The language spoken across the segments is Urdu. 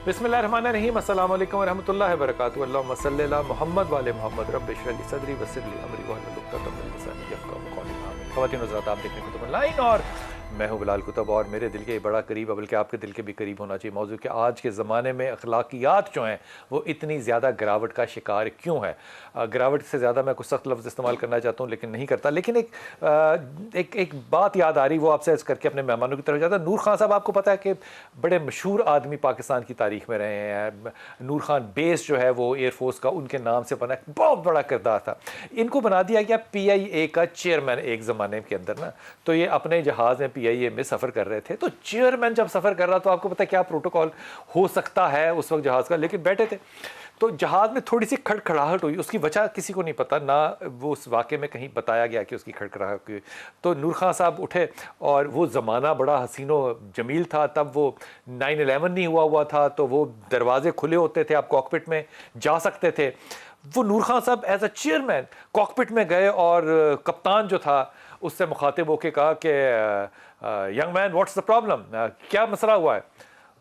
بسم اللہ الرحمن الرحیم. السلام علیکم ورحمۃ اللہ وبرکاتہ. اللہم صلی علی محمد وعلی محمد. رب اشرح لی صدری ویسر لی امری واحلل عقدۃ من لسانی یفقہوا قولی. آمین. خواتین و حضرات، آپ دیکھ رہے ہیں کتب آن لائن اور میں ہوں بلال کتب، اور میرے دل کے بڑا قریب ہے، بلکہ آپ کے دل کے بھی قریب ہونا چاہیے موضوع کہ آج کے زمانے میں اخلاقیات جو ہیں وہ اتنی زیادہ گراوٹ کا شکار کیوں ہے. گراوٹ سے زیادہ میں کچھ سخت لفظ استعمال کرنا چاہتا ہوں لیکن نہیں کرتا. لیکن ایک بات یاد آ رہی، وہ آپ سے عرض کر کے اپنے مہمانوں کی طرف جاتا. نور خان صاحب، آپ کو پتہ ہے کہ بڑے مشہور آدمی پاکستان کی تاریخ میں رہے ہیں. نور خان بیس جو ہے وہ ایئر فورس کا ان کے نام سے بنا، بہت بڑا کردار تھا. ان کو بنا دیا گیا پی آئی اے کا چیئرمین ایک زمانے کے اندر نا. تو یہ اپنے جہاز میں پی آئی اے میں سفر کر رہے تھے، تو چیئرمین جب سفر کر رہا تو آپ کو پتہ کیا پروٹوکول ہو سکتا ہے اس وقت جہاز کا. لیکن بیٹھے تھے تو جہاز میں تھوڑی سی کھڑکھڑاہٹ ہوئی، اس کی وجہ کسی کو نہیں پتہ، نہ وہ اس واقعے میں کہیں بتایا گیا کہ اس کی کھڑکھڑاہٹ ہوئی. تو نور خان صاحب اٹھے، اور وہ زمانہ بڑا حسین و جمیل تھا، تب وہ 9/11 نہیں ہوا تھا، تو وہ دروازے کھلے ہوتے تھے، آپ کاکپٹ میں جا سکتے تھے. وہ نور خان صاحب ایز اے چیئرمین کاکپٹ میں گئے، اور کپتان جو تھا اس سے مخاطب ہو کے کہا کہ young man what's the problem, کیا مسئلہ ہوا ہے.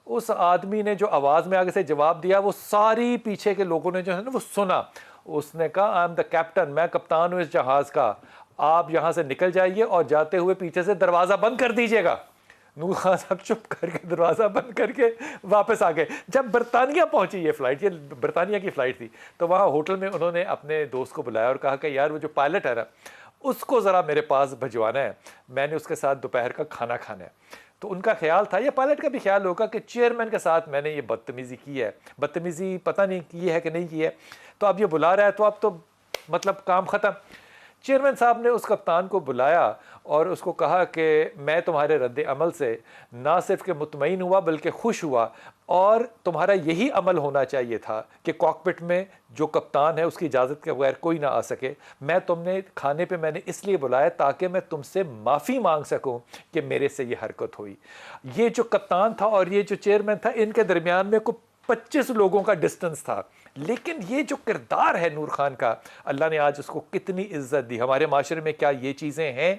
اس آدمی نے جو آواز میں آگے سے جواب دیا، وہ ساری پیچھے کے لوگوں نے جو ہے نا وہ سنا. اس نے کہا آئی ایم دا کیپٹن، میں کپتان ہوں اس جہاز کا، آپ یہاں سے نکل جائیے اور جاتے ہوئے پیچھے سے دروازہ بند کر دیجیے گا. نور خان صاحب چپ کر کے دروازہ بند کر کے واپس آ گئے. جب برطانیہ پہنچی یہ فلائٹ، یہ برطانیہ کی فلائٹ تھی، تو وہاں ہوٹل میں انہوں نے اپنے دوست کو بلایا اور کہا کہ یار وہ جو پائلٹ ہے نا اس کو ذرا میرے پاس بھجوانا ہے، میں نے اس کے ساتھ دوپہر کا کھانا کھانا ہے. تو ان کا خیال تھا، یا پائلٹ کا بھی خیال ہوگا کہ چیئرمین کے ساتھ میں نے یہ بدتمیزی کی ہے. بدتمیزی پتہ نہیں کی ہے کہ نہیں کی ہے، تو اب یہ بلا رہا ہے تو اب تو مطلب کام ختم. چیئرمین صاحب نے اس کپتان کو بلایا اور اس کو کہا کہ میں تمہارے رد عمل سے نہ صرف کہ مطمئن ہوا بلکہ خوش ہوا، اور تمہارا یہی عمل ہونا چاہیے تھا کہ کاکپٹ میں جو کپتان ہے اس کی اجازت کے بغیر کوئی نہ آ سکے. میں تم نے کھانے پہ میں نے اس لیے بلایا تاکہ میں تم سے معافی مانگ سکوں کہ میرے سے یہ حرکت ہوئی. یہ جو کپتان تھا اور یہ جو چیئرمین تھا، ان کے درمیان میں کوئی 25 لوگوں کا ڈسٹنس تھا. لیکن یہ جو کردار ہے نور خان کا، اللہ نے آج اس کو کتنی عزت دی. ہمارے معاشرے میں کیا یہ چیزیں ہیں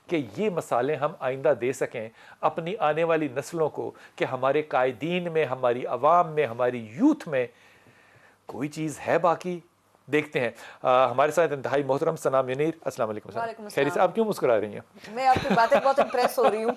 کہ یہ مثالیں ہم آئندہ دے سکیں اپنی آنے والی نسلوں کو، کہ ہمارے قائدین میں، ہماری عوام میں، ہماری یوتھ میں کوئی چیز ہے باقی؟ دیکھتے ہیں. ہمارے ساتھ انتہائی محترم ثنا منیر. السلام علیکم. خیریت سے؟ آپ کیوں مسکرا رہی ہیں؟ میں آپ کی باتیں بہت امپریس ہو رہی ہوں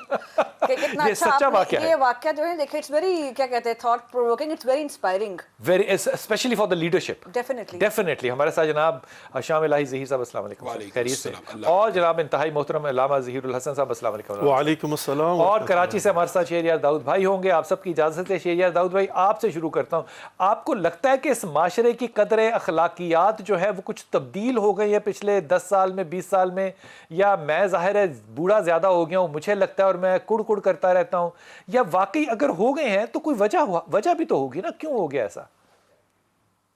کہ کتنا اچھا آپ نے یہ واقعہ جو ہے دیکھیں، اٹس ویری کیا کہتے ہیں thought provoking, it's very inspiring, very specially for the leadership. Definitely. ہمارے ساتھ جناب شام الہی ظہیر صاحب، السلام علیکم. خیریت سے؟ اور جناب انتہائی محترم علامہ ظہیر الحسن صاحب، السلام علیکم. وعلیکم السلام. اور کراچی سے ہمارے ساتھ شہریار داؤد بھائی ہوں گے. آپ سب کی اجازت ہے شہریار داؤد بھائی آپ سے شروع کرتا ہوں. آپ کو لگتا ہے کہ اس معاشرے کی قدر اخلاقیات جو ہے وہ کچھ تبدیل ہو گئی ہے پچھلے 10 سال میں، 20 سال میں، یا میں ظاہر ہے بوڑھا زیادہ ہو گیا ہوں، مجھے لگتا ہے اور میں کڑ کرتا رہتا ہوں، یا واقعی اگر ہو گئے ہیں تو کوئی وجہ بھی تو ہوگی نا، کیوں ہو گیا ایسا؟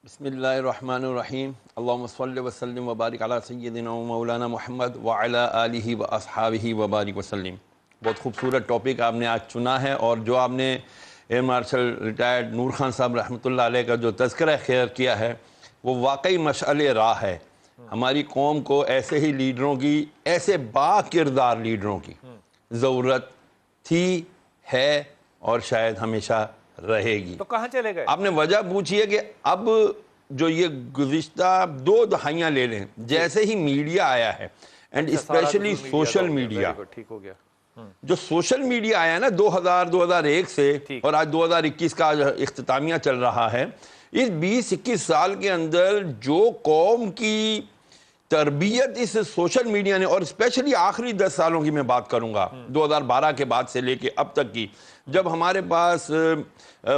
بسم اللہ الرحمن الرحیم. اللہم صلی وسلم وبارک علی سیدنا و مولانا محمد وعلی آلہ و اصحابہ وبارک وسلم. بہت خوبصورت ٹاپک آپ نے آج چنا ہے، اور جو آپ نے ایئر مارشل ریٹائرڈ نور خان صاحب رحمۃ اللہ علیہ کا جو تذکرہ خیر کیا ہے وہ واقعی مشعل راہ ہے. ہماری قوم کو ایسے ہی لیڈروں کی، ایسے با کردار لیڈروں کی ضرورت تھی، ہے، اور شاید ہمیشہ رہے گی. تو کہاں چلے گئے؟ آپ نے وجہ پوچھی ہے کہ اب جو یہ گزشتہ 2 دہائیاں لے لیں، جیسے ہی میڈیا آیا ہے، اینڈ اسپیشلی سوشل میڈیا، ٹھیک ہو گیا. جو سوشل میڈیا آیا نا 2001 سے، اور آج 2021 کا اختتامیہ چل رہا ہے، اس 20-21 سال کے اندر جو قوم کی تربیت اس سوشل میڈیا نے، اور اسپیشلی آخری 10 سالوں کی میں بات کروں گا، 2012 کے بعد سے لے کے اب تک کی، جب ہمارے پاس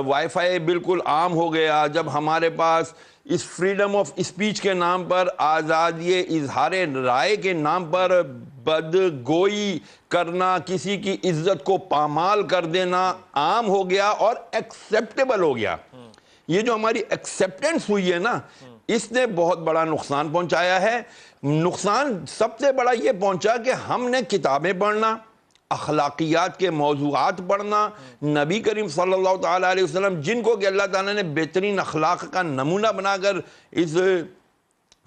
وائی فائی بالکل عام ہو گیا، جب ہمارے پاس اس فریڈم آف اسپیچ کے نام پر، آزادی اظہار رائے کے نام پر بدگوئی کرنا، کسی کی عزت کو پامال کر دینا عام ہو گیا اور ایکسیپٹیبل ہو گیا. یہ جو ہماری ایکسیپٹنس ہوئی ہے نا، اس نے بہت بڑا نقصان پہنچایا ہے. نقصان سب سے بڑا یہ پہنچا کہ ہم نے کتابیں پڑھنا، اخلاقیات کے موضوعات پڑھنا، نبی کریم صلی اللہ تعالیٰ علیہ وسلم جن کو کہ اللہ تعالیٰ نے بہترین اخلاق کا نمونہ بنا کر اس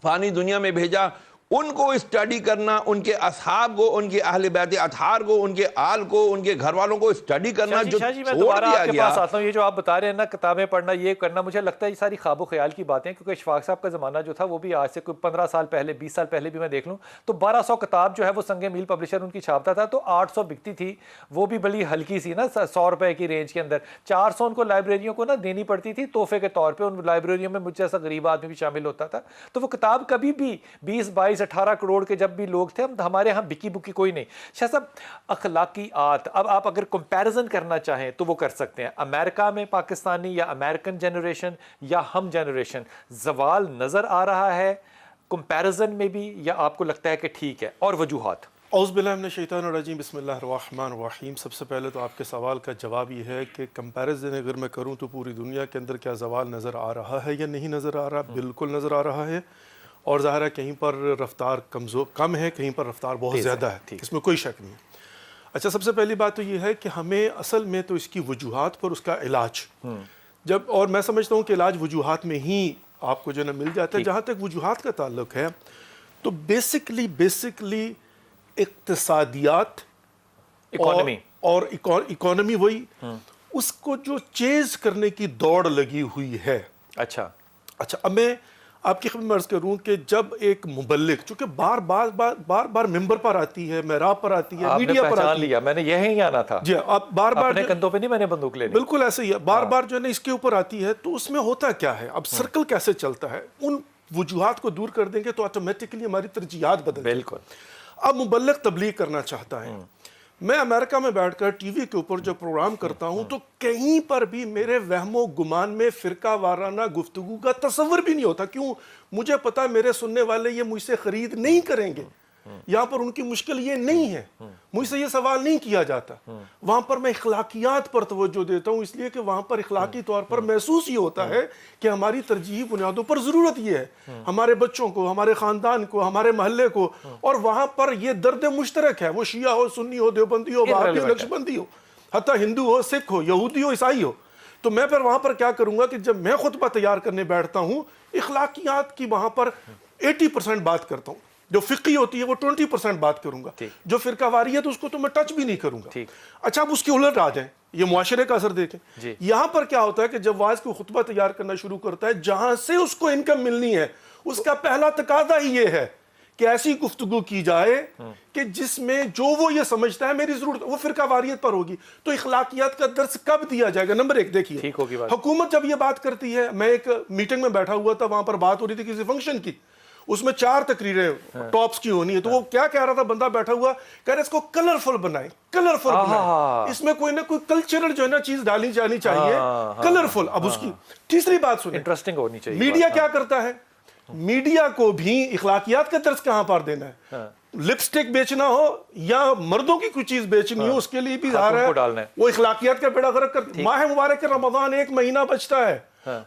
فانی دنیا میں بھیجا، ان کو اسٹڈی کرنا, ان کے اصحاب کو, ان کے اہل بیت اطہار کو, ان کے آل کو, ان کے گھر والوں کو اسٹڈی کرنا جو میں چھوڑ دوبارہ دیا آپ کے گیا. پاس آتا ہوں. یہ جو آپ بتا رہے ہیں نا کتابیں پڑھنا, یہ کرنا, مجھے لگتا ہے یہ ساری خواب و خیال کی باتیں ہیں, کیونکہ اشفاق صاحب کا زمانہ جو تھا وہ بھی آج سے کوئی 15 سال پہلے, 20 سال پہلے بھی میں دیکھ لوں تو 1200 کتاب جو ہے وہ سنگ میل پبلشر ان کی چھاپتا تھا, تو 800 بکتی تھی, وہ بھی بڑی ہلکی سی نا, 100 روپے کی رینج کے اندر. 400 ان کو لائبریریوں کو نا دینی پڑتی تھی تحفے کے طور پہ, ان لائبریریوں میں مجھ جیسا غریب آدمی بھی شامل ہوتا تھا. تو وہ کتاب کبھی بھی 20 22 18 کروڑ کے جب بھی لوگ تھے, ہمارے ہاں بکی بکی کوئی نہیں. شاہ صاحب اخلاقیات, اب آپ اگر کمپیریزن کرنا چاہیں تو وہ کر سکتے ہیں. امریکہ میں پاکستانی یا امریکن جنریشن یا ہم جنریشن, زوال نظر آ رہا ہے کمپیریزن میں بھی, یا آپ کو لگتا ہے کہ ٹھیک ہے؟ اور وجوہات. اعوذ باللہ من الشیطان الرجیم, بسم اللہ الرحمن الرحیم. سب سے پہلے تو آپ کے سوال کا جواب یہ ہے کہ کمپیریزن اگر میں کروں تو پوری دنیا کے اندر کیا زوال نظر آ رہا ہے یا نہیں نظر آ رہا؟ بالکل نظر آ رہا ہے, اور ظاہر ہے کہیں پر رفتار کم ہے, کہیں پر رفتار بہت زیادہ ہے, اس میں کوئی شک نہیں ہے. اچھا, سب سے پہلی بات تو یہ ہے کہ ہمیں اصل میں تو اس کی وجوہات پر اس کا علاج جب, اور میں سمجھتا ہوں کہ علاج وجوہات میں ہی آپ کو جو ہے نا مل جاتا ہے. جہاں تک وجوہات کا تعلق ہے تو بیسکلی اقتصادیات اور اکانومی, وہی اس کو جو چیز کرنے کی دوڑ لگی ہوئی ہے. اچھا, اب میں آپ کی خدمت میں عرض کروں کہ جب ایک مبلغ چونکہ بار بار ممبر پر آتی ہے, محراب پر آتی ہے, میڈیا پر آتی ہے, میں نے یہی آنا تھا جی, اب بار اپنے کندھوں پہ نہیں میں نے بندوق لے لی, بالکل ایسے ہی ہے, بار جو ہے نا اس کے اوپر آتی ہے. تو اس میں ہوتا کیا ہے, اب سرکل کیسے چلتا ہے, ان وجوہات کو دور کر دیں گے تو آٹومیٹکلی ہماری ترجیحات بدل. بالکل. اب مبلغ تبلیغ کرنا چاہتا ہے, میں امریکہ میں بیٹھ کر ٹی وی کے اوپر جو پروگرام کرتا ہوں تو کہیں پر بھی میرے وہم و گمان میں فرقہ وارانہ گفتگو کا تصور بھی نہیں ہوتا. کیوں؟ مجھے پتا میرے سننے والے یہ مجھ سے خرید نہیں کریں گے, یہاں پر ان کی مشکل یہ نہیں ہے, مجھ سے یہ سوال نہیں کیا جاتا. وہاں پر میں اخلاقیات پر توجہ دیتا ہوں, اس لیے کہ وہاں پر اخلاقی طور پر محسوس یہ ہوتا ہے کہ ہماری ترجیحی بنیادوں پر ضرورت یہ ہے, ہمارے بچوں کو, ہمارے خاندان کو, ہمارے محلے کو, اور وہاں پر یہ درد مشترک ہے, وہ شیعہ ہو, سنی ہو, دیوبندی ہو, وہابی ہو, نقشبندی ہو, حتیٰ ہندو ہو, سکھ ہو, یہودی ہو, عیسائی ہو. تو میں پھر وہاں پر کیا کروں گا کہ جب میں خطبہ تیار کرنے بیٹھتا ہوں, اخلاقیات کی وہاں پر 80% بات کرتا ہوں, جو فقہی ہوتی ہے وہ 20% بات کروں گا, جو فرقہ واریت اس کو تو میں ٹچ بھی نہیں کروں گا. اچھا, اب اس کی الٹ آ جائیں, یہ معاشرے کا اثر دیکھیں. یہاں پر کیا ہوتا ہے کہ جب واعظ کو خطبہ تیار کرنا شروع کرتا ہے, جہاں سے اس کو انکم ملنی ہے, اس کا پہلا تقاضا ہی یہ ہے کہ ایسی گفتگو کی جائے کہ جس میں جو وہ یہ سمجھتا ہے میری ضرورت وہ فرقہ واریت پر ہوگی. تو اخلاقیات کا درس کب دیا جائے گا؟ نمبر 1 دیکھیے, حکومت جب یہ بات کرتی ہے, میں ایک میٹنگ میں بیٹھا ہوا تھا, وہاں پر بات ہو رہی تھی کسی فنکشن کی, اس میں 4 تقریریں ٹاپس کی ہونی ہے. تو وہ کیا کہہ رہا تھا بندہ بیٹھا ہوا, کہہ رہے اس کو کلرفل بنائیں, اس میں کوئی نہ کوئی کلچرل جو ہے نا چیز ڈالی جانی چاہیے, کلرفل. اب اس کی تیسری بات سنیں, انٹرسٹنگ ہونی چاہیے. میڈیا کیا کرتا ہے, میڈیا کو بھی اخلاقیات کا درس کہاں پر دینا ہے. لپسٹک بیچنا ہو یا مردوں کی کوئی چیز بیچنی ہو, اس کے لیے بھی ظاہر ہے وہ اخلاقیات کا بیڑا غرق کرتا ہے. ماہ مبارک رمضان 1 مہینہ بچتا ہے,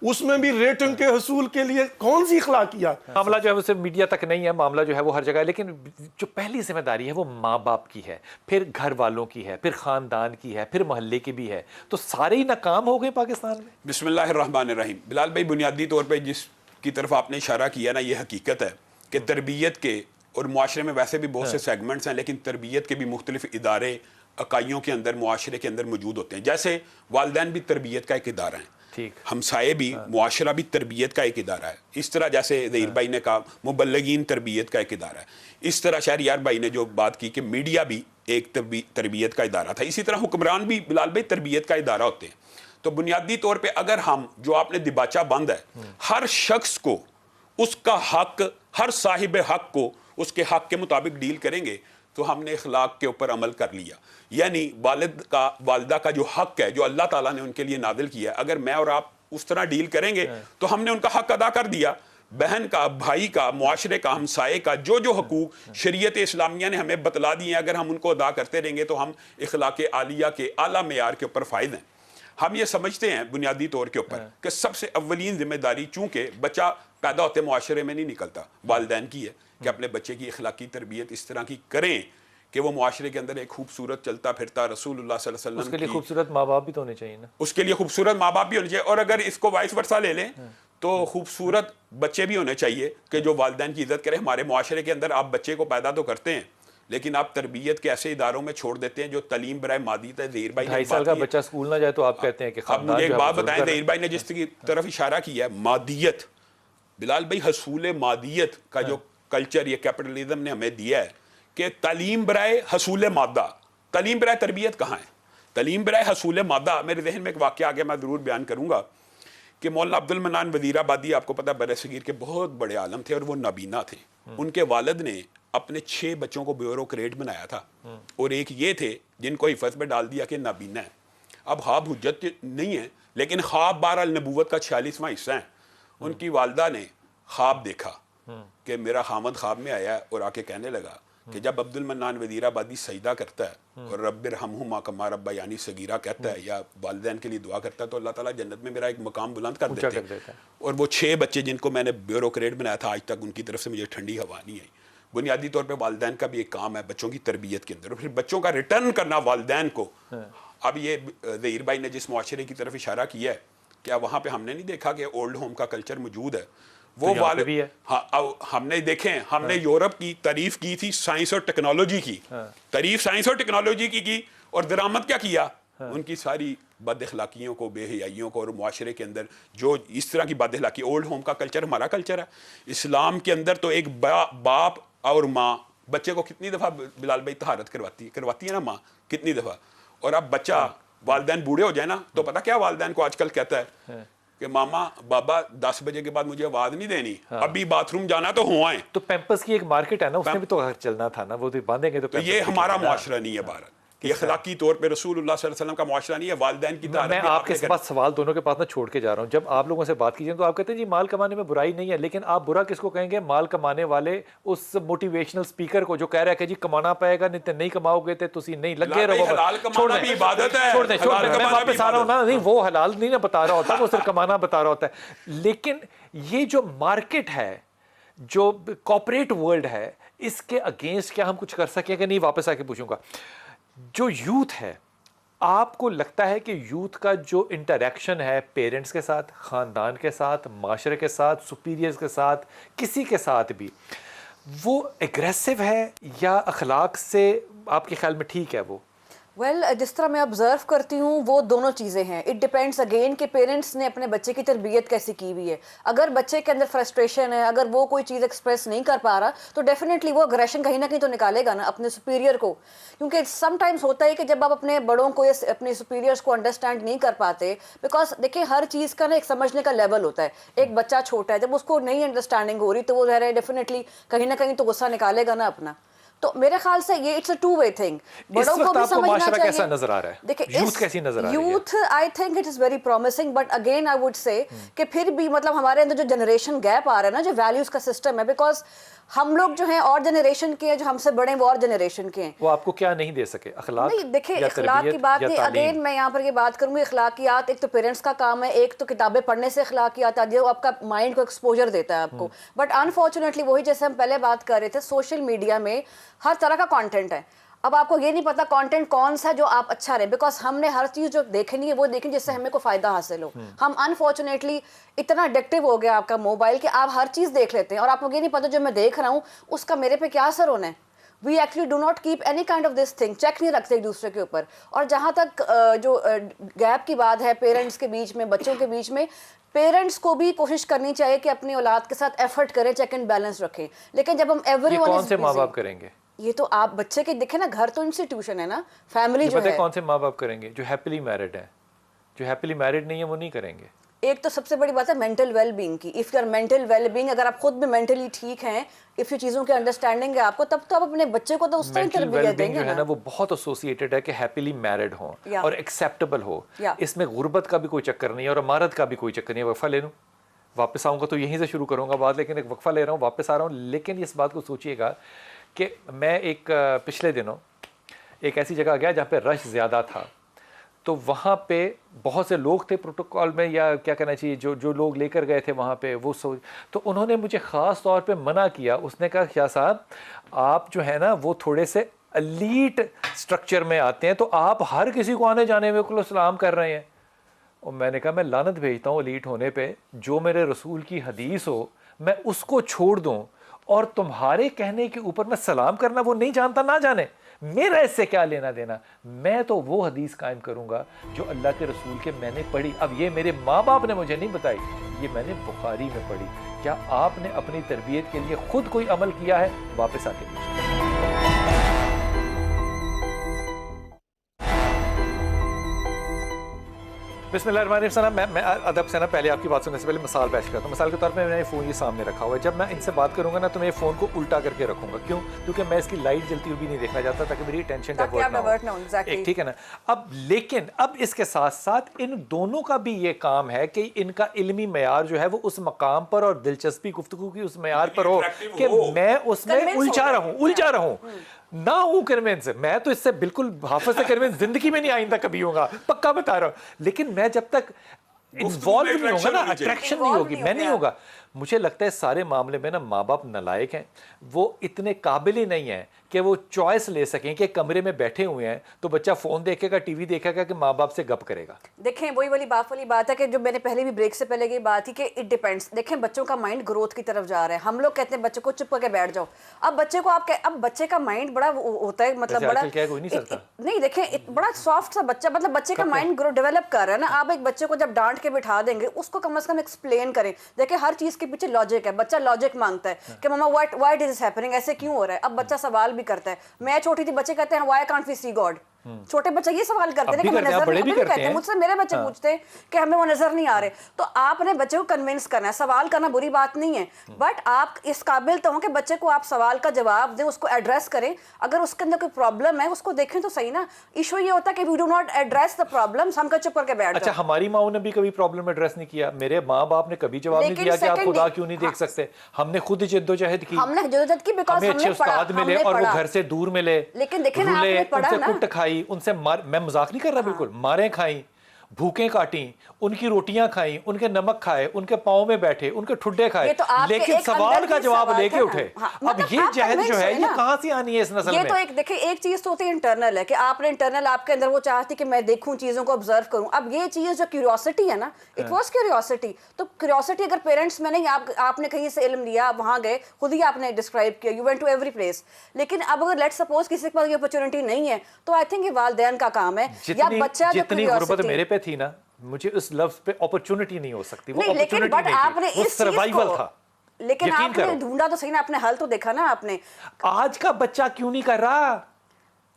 اس میں بھی ریٹنگ کے حصول کے لیے کون سی اخلاقیات. معاملہ جو ہے وہ صرف میڈیا تک نہیں ہے, معاملہ جو ہے وہ ہر جگہ ہے, لیکن جو پہلی ذمہ داری ہے وہ ماں باپ کی ہے, پھر گھر والوں کی ہے, پھر خاندان کی ہے, پھر محلے کی بھی ہے. تو سارے ہی ناکام ہو گئے پاکستان میں. بسم اللہ الرحمن الرحیم. بلال بھائی, بنیادی طور پہ جس کی طرف آپ نے اشارہ کیا نا, یہ حقیقت ہے کہ تربیت کے, اور معاشرے میں ویسے بھی بہت سے سیگمنٹس ہیں, لیکن تربیت کے بھی مختلف ادارے اکائیوں کے اندر معاشرے کے اندر موجود ہوتے ہیں. جیسے والدین بھی تربیت کا ایک ادارہ ہیں, ہمسائے بھی, معاشرہ بھی تربیت کا ایک ادارہ ہے. اس طرح جیسے ظہیر بھائی نے کہا مبلغین تربیت کا ایک ادارہ ہے, اس طرح شہریار بھائی نے جو بات کی کہ میڈیا بھی ایک تربیت کا ادارہ تھا, اسی طرح حکمران بھی بلال بھائی تربیت کا ادارہ ہوتے ہیں. تو بنیادی طور پہ اگر ہم, جو آپ نے دباچہ بند ہے, ہر شخص کو اس کا حق, ہر صاحب حق کو اس کے حق کے مطابق ڈیل کریں گے تو ہم نے اخلاق کے اوپر عمل کر لیا. یعنی والد کا, والدہ کا جو حق ہے, جو اللہ تعالیٰ نے ان کے لیے نازل کیا ہے, اگر میں اور آپ اس طرح ڈیل کریں گے تو ہم نے ان کا حق ادا کر دیا. بہن کا, بھائی کا, معاشرے کا, ہمسائے کا, جو حقوق شریعت اسلامیہ نے ہمیں بتلا دیے ہیں, اگر ہم ان کو ادا کرتے رہیں گے تو ہم اخلاق عالیہ کے اعلیٰ معیار کے اوپر فائز ہیں. ہم یہ سمجھتے ہیں بنیادی طور کے اوپر کہ سب سے اولین ذمہ داری, چونکہ بچہ پیدا ہوتے معاشرے میں نہیں نکلتا, والدین کی ہے کہ اپنے بچے کی اخلاقی تربیت اس طرح کی کریں کہ وہ معاشرے کے اندر ایک خوبصورت چلتا پھرتا رسول اللہ صلی اللہ علیہ وسلم اس کے لیے خوبصورت ماں باپ بھی تو ہونے چاہیے نا, اس کے لیے خوبصورت ماں باپ بھی ہونے چاہیے. اور اگر اس کو وائس ورسا لے لیں تو خوبصورت بچے بھی ہونے چاہیے کہ جو والدین کی عزت کریں. ہمارے معاشرے کے اندر آپ بچے کو پیدا تو کرتے ہیں لیکن آپ تربیت کے ایسے اداروں میں چھوڑ دیتے ہیں جو تعلیم برائے مادیت ہے. ظہیر بھائی نے 2.5 سال کا بچہ اسکول نہ جائے تو آپ کہتے ہیں کہ اب مجھے ایک بات بتائیں, ظہیر بھائی نے جس کی طرف اشارہ کیا ہے مادیت, بلال بھائی حصول مادیت کا جو کلچر یہ کیپٹلزم نے ہمیں دیا ہے کہ تعلیم برائے حصول مادہ, تعلیم برائے تربیت کہاں ہے؟ تعلیم برائے حصول مادہ. میرے ذہن میں ایک واقعہ آگے میں ضرور بیان کروں گا کہ مولانا عبد المنان وزیر آبادی آپ کو پتہ بر صغیر کے بہت بڑے عالم تھے اور وہ نابینا تھے. ان کے والد نے اپنے 6 بچوں کو بیوروکریٹ بنایا تھا اور ایک یہ تھے جن کو حفظ میں ڈال دیا کہ نابینا ہے. اب خواب حجت نہیں ہے لیکن خواب بہرحال نبوت کا 46واں حصہ ہے. ان کی والدہ نے خواب دیکھا کہ میرا خامد خواب میں آیا اور آ کے کہنے لگا کہ جب عبد المنان وزیر آبادی سجدہ کرتا ہے اور رب ارحمہما کما ربیانی صغیرہ کہتا ہے یا والدین کے لیے دعا کرتا ہے تو اللہ تعالیٰ جنت میں میرا ایک مقام بلند کر دیتے ہیں. اور وہ 6 بچے جن کو میں نے بیوروکریٹ بنایا تھا آج تک ان کی طرف سے مجھے ٹھنڈی ہوا نہیں آئی. بنیادی طور پہ والدین کا بھی ایک کام ہے بچوں کی تربیت کے اندر, اور پھر بچوں کا ریٹرن کرنا والدین کو. اب یہ ظہیر بھائی نے جس معاشرے کی طرف اشارہ کیا ہے, کیا وہاں پہ ہم نے نہیں دیکھا کہ اولڈ ہوم کا کلچر موجود ہے؟ وہ والد ہاں ہم نے دیکھیں, ہم نے یورپ کی تعریف کی تھی سائنس اور ٹیکنالوجی کی, تعریف سائنس اور ٹیکنالوجی کی اور درآمد کیا کیا؟ ان کی ساری بد اخلاقیوں کو, بے حیائیوں کو, اور معاشرے کے اندر جو اس طرح کی بد اخلاقی. اولڈ ہوم کا کلچر ہمارا کلچر ہے. اسلام کے اندر تو ایک باپ اور ماں بچے کو کتنی دفعہ بلال بھائی طہارت کرواتی ہے نا ماں, کتنی دفعہ. اور اب بچہ والدین بوڑھے ہو جائے نا تو پتہ کیا والدین کو آج کل کہتا ہے کہ ماما بابا 10 بجے کے بعد مجھے آواز نہیں دینی, ابھی باتھ روم جانا تو ہو آئیں. تو پیمپس کی ایک مارکیٹ ہے نا, اس میں بھی تو چلنا تھا نا, وہ تو باندھیں گے تو یہ ہمارا معاشرہ نہیں ہے بھارت, یہ اخلاقی طور پہ رسول اللہ صلی اللہ علیہ وسلم کا معاشرہ نہیں ہے. والدین کی میں آپ کے پاس سوال دونوں کے پاس میں چھوڑ کے جا رہا ہوں. جب آپ لوگوں سے بات کیجیے تو آپ کہتے ہیں جی مال کمانے میں برائی نہیں ہے, لیکن آپ برا کس کو کہیں گے؟ مال کمانے والے اس موٹیویشنل اسپیکر کو جو کہہ رہا ہے کہ جی کمانا پائے گا, نہیں کماؤ گے تو تسی نہیں لگے رہو. حلال کمانا بھی عبادت ہے, چھوڑ دیں میں واپس آ رہا ہوں نا. نہیں وہ حلال نہیں نا بتا رہا ہوتا, وہ صرف کمانا بتا رہا ہوتا ہے. لیکن یہ جو مارکیٹ ہے, جو کارپوریٹ ورلڈ ہے, اس کے اگینسٹ کیا ہم کچھ کر سکیں کہ نہیں؟ واپس آ کے پوچھوں گا, جو یوتھ ہے, آپ کو لگتا ہے کہ یوتھ کا جو انٹریکشن ہے پیرنٹس کے ساتھ, خاندان کے ساتھ, معاشرے کے ساتھ, سپیریئرز کے ساتھ, کسی کے ساتھ بھی, وہ ایگریسو ہے یا اخلاق سے آپ کے خیال میں ٹھیک ہے وہ؟ ویل جس طرح میں آبزرو کرتی ہوں وہ دونوں چیزیں ہیں. اٹ ڈپینڈس اگین کہ پیرنٹس نے اپنے بچے کی تربیت کیسی کی ہوئی ہے. اگر بچے کے اندر فرسٹریشن ہے, اگر وہ کوئی چیز ایکسپریس نہیں کر پا رہا تو ڈیفینیٹلی وہ اگریشن کہیں نہ کہیں تو نکالے گا نا اپنے سپیریئر کو. کیونکہ سم ٹائمس ہوتا ہے کہ جب آپ اپنے بڑوں کو یا اپنے سپیریئرس کو انڈرسٹینڈ نہیں کر پاتے, بیکاز دیکھیں ہر چیز کا نا ایک سمجھنے کا لیول ہوتا ہے. ایک بچہ چھوٹا ہے, جب اس کو نہیں انڈرسٹینڈنگ ہو رہی تو وہ ڈیفینیٹلی کہیں نہ کہیں تو غصہ نکالے گا نا اپنا. تو میرے خیال سے یہ it's a two way thing. بڑوں کو بھی سمجھنا چاہیے. کیسا نظر آ رہا ہے دیکھیں یوتھ کیسی نظر آ رہی ہے؟ Youth I think it is very promising, but again I would say کہ پھر بھی مطلب ہمارے اندر جو جنریشن گیپ آ رہا ہے نا, جو ویلیوز کا سسٹم ہے, بیکاز ہم لوگ جو ہیں اور جنریشن کے ہیں, جو ہم سے بڑے ہیں وہ اور جنریشن کے ہیں. وہ آپ کو کیا نہیں دے سکے؟ اخلاق نہیں دیکھیں اخلاق کی بات نہیں. اگین میں یہاں پر یہ بات کروں گی, اخلاقیات ایک تو پیرنٹس کا کام ہے, ایک تو کتابیں پڑھنے سے اخلاقیات آتی ہے, وہ آپ کا مائنڈ کو ایکسپوجر دیتا ہے آپ کو. بٹ انفارچونیٹلی وہی جیسے ہم پہلے بات کر رہے تھے, سوشل میڈیا میں ہر طرح کا کانٹینٹ ہے. اب آپ کو یہ نہیں پتا کانٹینٹ کون سا جو آپ اچھا رہے, بیکاز ہم نے ہر چیز جو دیکھنی ہے وہ دیکھیں جس سے ہمیں کوئی فائدہ حاصل ہو. ہم انفارچونیٹلی اتنا ایڈکٹیو ہو گیا آپ کا موبائل کہ آپ ہر چیز دیکھ لیتے ہیں اور آپ کو یہ نہیں پتا جو میں دیکھ رہا ہوں اس کا میرے پہ کیا اثر ہونا ہے. We actually do not keep any kind of this thing, check نہیں رکھتے ایک دوسرے کے اوپر. اور جہاں تک جو گیپ کی بات ہے پیرنٹس کے بیچ میں, بچوں کے بیچ میں, پیرنٹس کو بھی کوشش کرنی چاہیے کہ اپنی اولاد کے ساتھ ایفرٹ کریں, چیک اینڈ بیلنس رکھیں. لیکن جب ہم ایوری ون کون سے ماں باپ کریں گے یہ تو آپ بچے کے دیکھیں نا, گھر تو انسٹیٹیوشن ہے نا, فیملی جو ہے. کون سے ماں باپ کریں گے؟ جو ہیپیلی میرڈ ہے. جو ہیپیلی میرڈ نہیں ہے وہ نہیں کریں گے. ایک تو سب سے بڑی بات ہے مینٹل ویل بینگ کی. If you are mental well being, اگر آپ خود بھی مینٹلی ٹھیک ہیں, اف یہ چیزوں کی انڈرسٹینڈنگ ہے آپ کو, تب تو آپ اپنے بچے کو تو اس طرح تربیت دیں گے نا. وہ بہت ایسوسیٹڈ ہے کہ ہیپیلی میرڈ ہوں اور ایکسیپٹیبل ہو. اس میں غربت کا بھی کوئی چکر نہیں ہے اور امارت کا بھی کوئی چکر نہیں ہے. وقفہ لے لوں, واپس آؤں گا تو یہیں سے شروع کروں گا بات, لیکن ایک وقفہ لے رہا ہوں, واپس آ رہا ہوں. لیکن اس بات کو سوچیے گا کہ میں ایک پچھلے دنوں ایک ایسی جگہ گیا جہاں پہ رش زیادہ تھا, تو وہاں پہ بہت سے لوگ تھے پروٹوکول میں, یا کیا کہنا چاہیے, جو لوگ لے کر گئے تھے وہاں پہ, وہ تو انہوں نے مجھے خاص طور پہ منع کیا. اس نے کہا کیا صاحب آپ جو ہے نا وہ تھوڑے سے ایلیٹ سٹرکچر میں آتے ہیں, تو آپ ہر کسی کو آنے جانے میں کل سلام کر رہے ہیں. اور میں نے کہا میں لعنت بھیجتا ہوں ایلیٹ ہونے پہ جو میرے رسول کی حدیث ہو میں اس کو چھوڑ دوں اور تمہارے کہنے کے اوپر میں سلام کرنا وہ نہیں جانتا نہ جانے, میرا اس سے کیا لینا دینا. میں تو وہ حدیث قائم کروں گا جو اللہ کے رسول کے میں نے پڑھی. اب یہ میرے ماں باپ نے مجھے نہیں بتائی, یہ میں نے بخاری میں پڑھی. کیا آپ نے اپنی تربیت کے لیے خود کوئی عمل کیا ہے؟ واپس آ کے پوچھیں. بسم اللہ الرحمن الرحیم. میں ادب سے نا پہلے آپ کی بات سننے سے پہلے مثال پیش کرتا ہوں. مثال کے طور پہ میں نے فون یہ سامنے رکھا ہوا ہے. جب میں ان سے بات کروں گا نا تو میں فون کو الٹا کر کے رکھوں گا. کیوں؟ کیونکہ میں اس کی لائٹ جلتی ہوئی بھی نہیں دیکھنا چاہتا تاکہ میری ٹینشن ڈائیورٹ نہ ہو. ٹھیک ہے نا. اب لیکن اب اس کے ساتھ ساتھ ان دونوں کا بھی یہ کام ہے کہ ان کا علمی معیار جو ہے وہ اس مقام پر اور دلچسپی گفتگو کی اس معیار پر ہو کہ میں اس میں الجھا رہوں نہ ہوں کنوینس. میں تو اس سے بالکل حافظ سے کنوینس زندگی میں نہیں آئندہ کبھی ہوں گا, پکا بتا رہا ہوں. لیکن میں جب تک انوالو نہیں ہوگا نا, اٹریکشن نہیں ہوگی, میں نہیں ہوگا. مجھے لگتا ہے سارے معاملے میں نا ماں باپ نالائق ہیں, وہ اتنے قابل ہی نہیں ہیں کہ وہ چوائس لے سکیں کہ کمرے میں بیٹھے ہوئے ہیں تو بچہ فون دیکھے گا, ٹی وی دیکھے گا کہ ماں باپ سے گپ کرے گا. دیکھیں وہی والی بات ہے کہ جو میں نے پہلے بھی بریک سے پہلے کی بات تھی کہ اٹ ڈیپینڈس. دیکھیں بچوں کا مائنڈ گروتھ کی طرف جا رہا ہے. ہم لوگ کہتے ہیں بچے کو چپ کر کے بیٹھ جاؤ. اب بچے کو اب بچے کا مائنڈ بڑا ہوتا ہے, مطلب بڑا نہیں, دیکھیں بڑا سافٹ سا بچہ, مطلب بچے کا مائنڈ ڈیولپ کر رہا ہے نا. آپ ایک بچے کو جب ڈانٹ کے بٹھا دیں گے اس کو کم از کم ایکسپلین کریں. دیکھیں ہر چیز کے پیچھے لاجک ہے. بچہ لاجک مانگتا ہے کہ ماما وائی ڈز ہیپننگ, ایسے کیوں ہو رہا ہے. اب بچہ سوال بھی کرتا ہے. میں چھوٹی تھی بچے کہتے ہیں why can't we see God. چھوٹے بچے یہ سوال کرتے ہیں کہ نظر نہیں, مجھ سے میرے بچے پوچھتے ہیں کہ ہمیں وہ نظر نہیں آ رہے. تو آپ نے بچے کو کنونس کرنا ہے. سوال کرنا بری بات نہیں ہے, بٹ آپ اس قابل تو ہوں کہ بچے کو آپ سوال کا جواب دیں, اس کو ایڈریس کریں. اگر اس کے اندر کوئی پرابلم ہے اس کو دیکھیں تو صحیح نا. ایشو یہ ہوتا ہے کہ we do not address the problems, ہم کا چپ کر کے بیٹھ جاتے. اچھا ہماری ماں نے بھی کبھی پرابلم ایڈریس نہیں کیا, میرے ماں باپ نے کبھی جواب نہیں دیا کہ آپ خدا کیوں نہیں دیکھ سکتے. ہم نے خود جدوجہد کی, ہم نے جدوجہد کی بیکاز ہمیں اچھے استاد ملے اور وہ گھر سے دور ملے. لیکن دیکھیں نا آپ نے پڑھا نا, کٹ کھائی ان سے, میں مذاق نہیں کر رہا بالکل, ماریں کھائیں, بھوکیں کاٹیں, ان کی روٹیاں کھائیں, ان کے نمک کھائے, ان کے پاؤں میں بیٹھے, ان کے ٹھڈے کھائے, لیکن سوال کا جواب لے کے اٹھے. اب یہ جہد جو ہے یہ کہاں سے آنی ہے اس نسل میں؟ یہ تو ایک دیکھیں ایک چیز تو ہوتی ہے انٹرنل ہے کہ آپ نے انٹرنل آپ کے اندر وہ چاہتی کہ میں دیکھوں چیزوں کو آبزرو کروں. اب یہ چیز جو کیوریوسٹی ہے نا, اٹ واز کیوریوسٹی. تو کیوریوسٹی اگر پیرنٹس میں نہیں, آپ نے کہیں سے علم لیا, وہاں گئے, خود ہی آپ نے ڈسکرائب کیا, you went to every place. لیکن اب اگر لیٹ سپوز کسی کے پاس یہ اپرچونٹی نہیں ہے تو آئی تھنک یہ والدین کا کام ہے. یا بچہ جتنی غربت میرے پہ تھی نا, مجھے اس لفظ پہ اپرچونٹی نہیں ہو سکتی, وہ اپرچونٹی نہیں تھی, وہ سروائیول تھا. لیکن آپ نے ڈھونڈا تو صحیح نا, آپ نے حل تو دیکھا نا آپ نے. آج کا بچہ کیوں نہیں کر رہا؟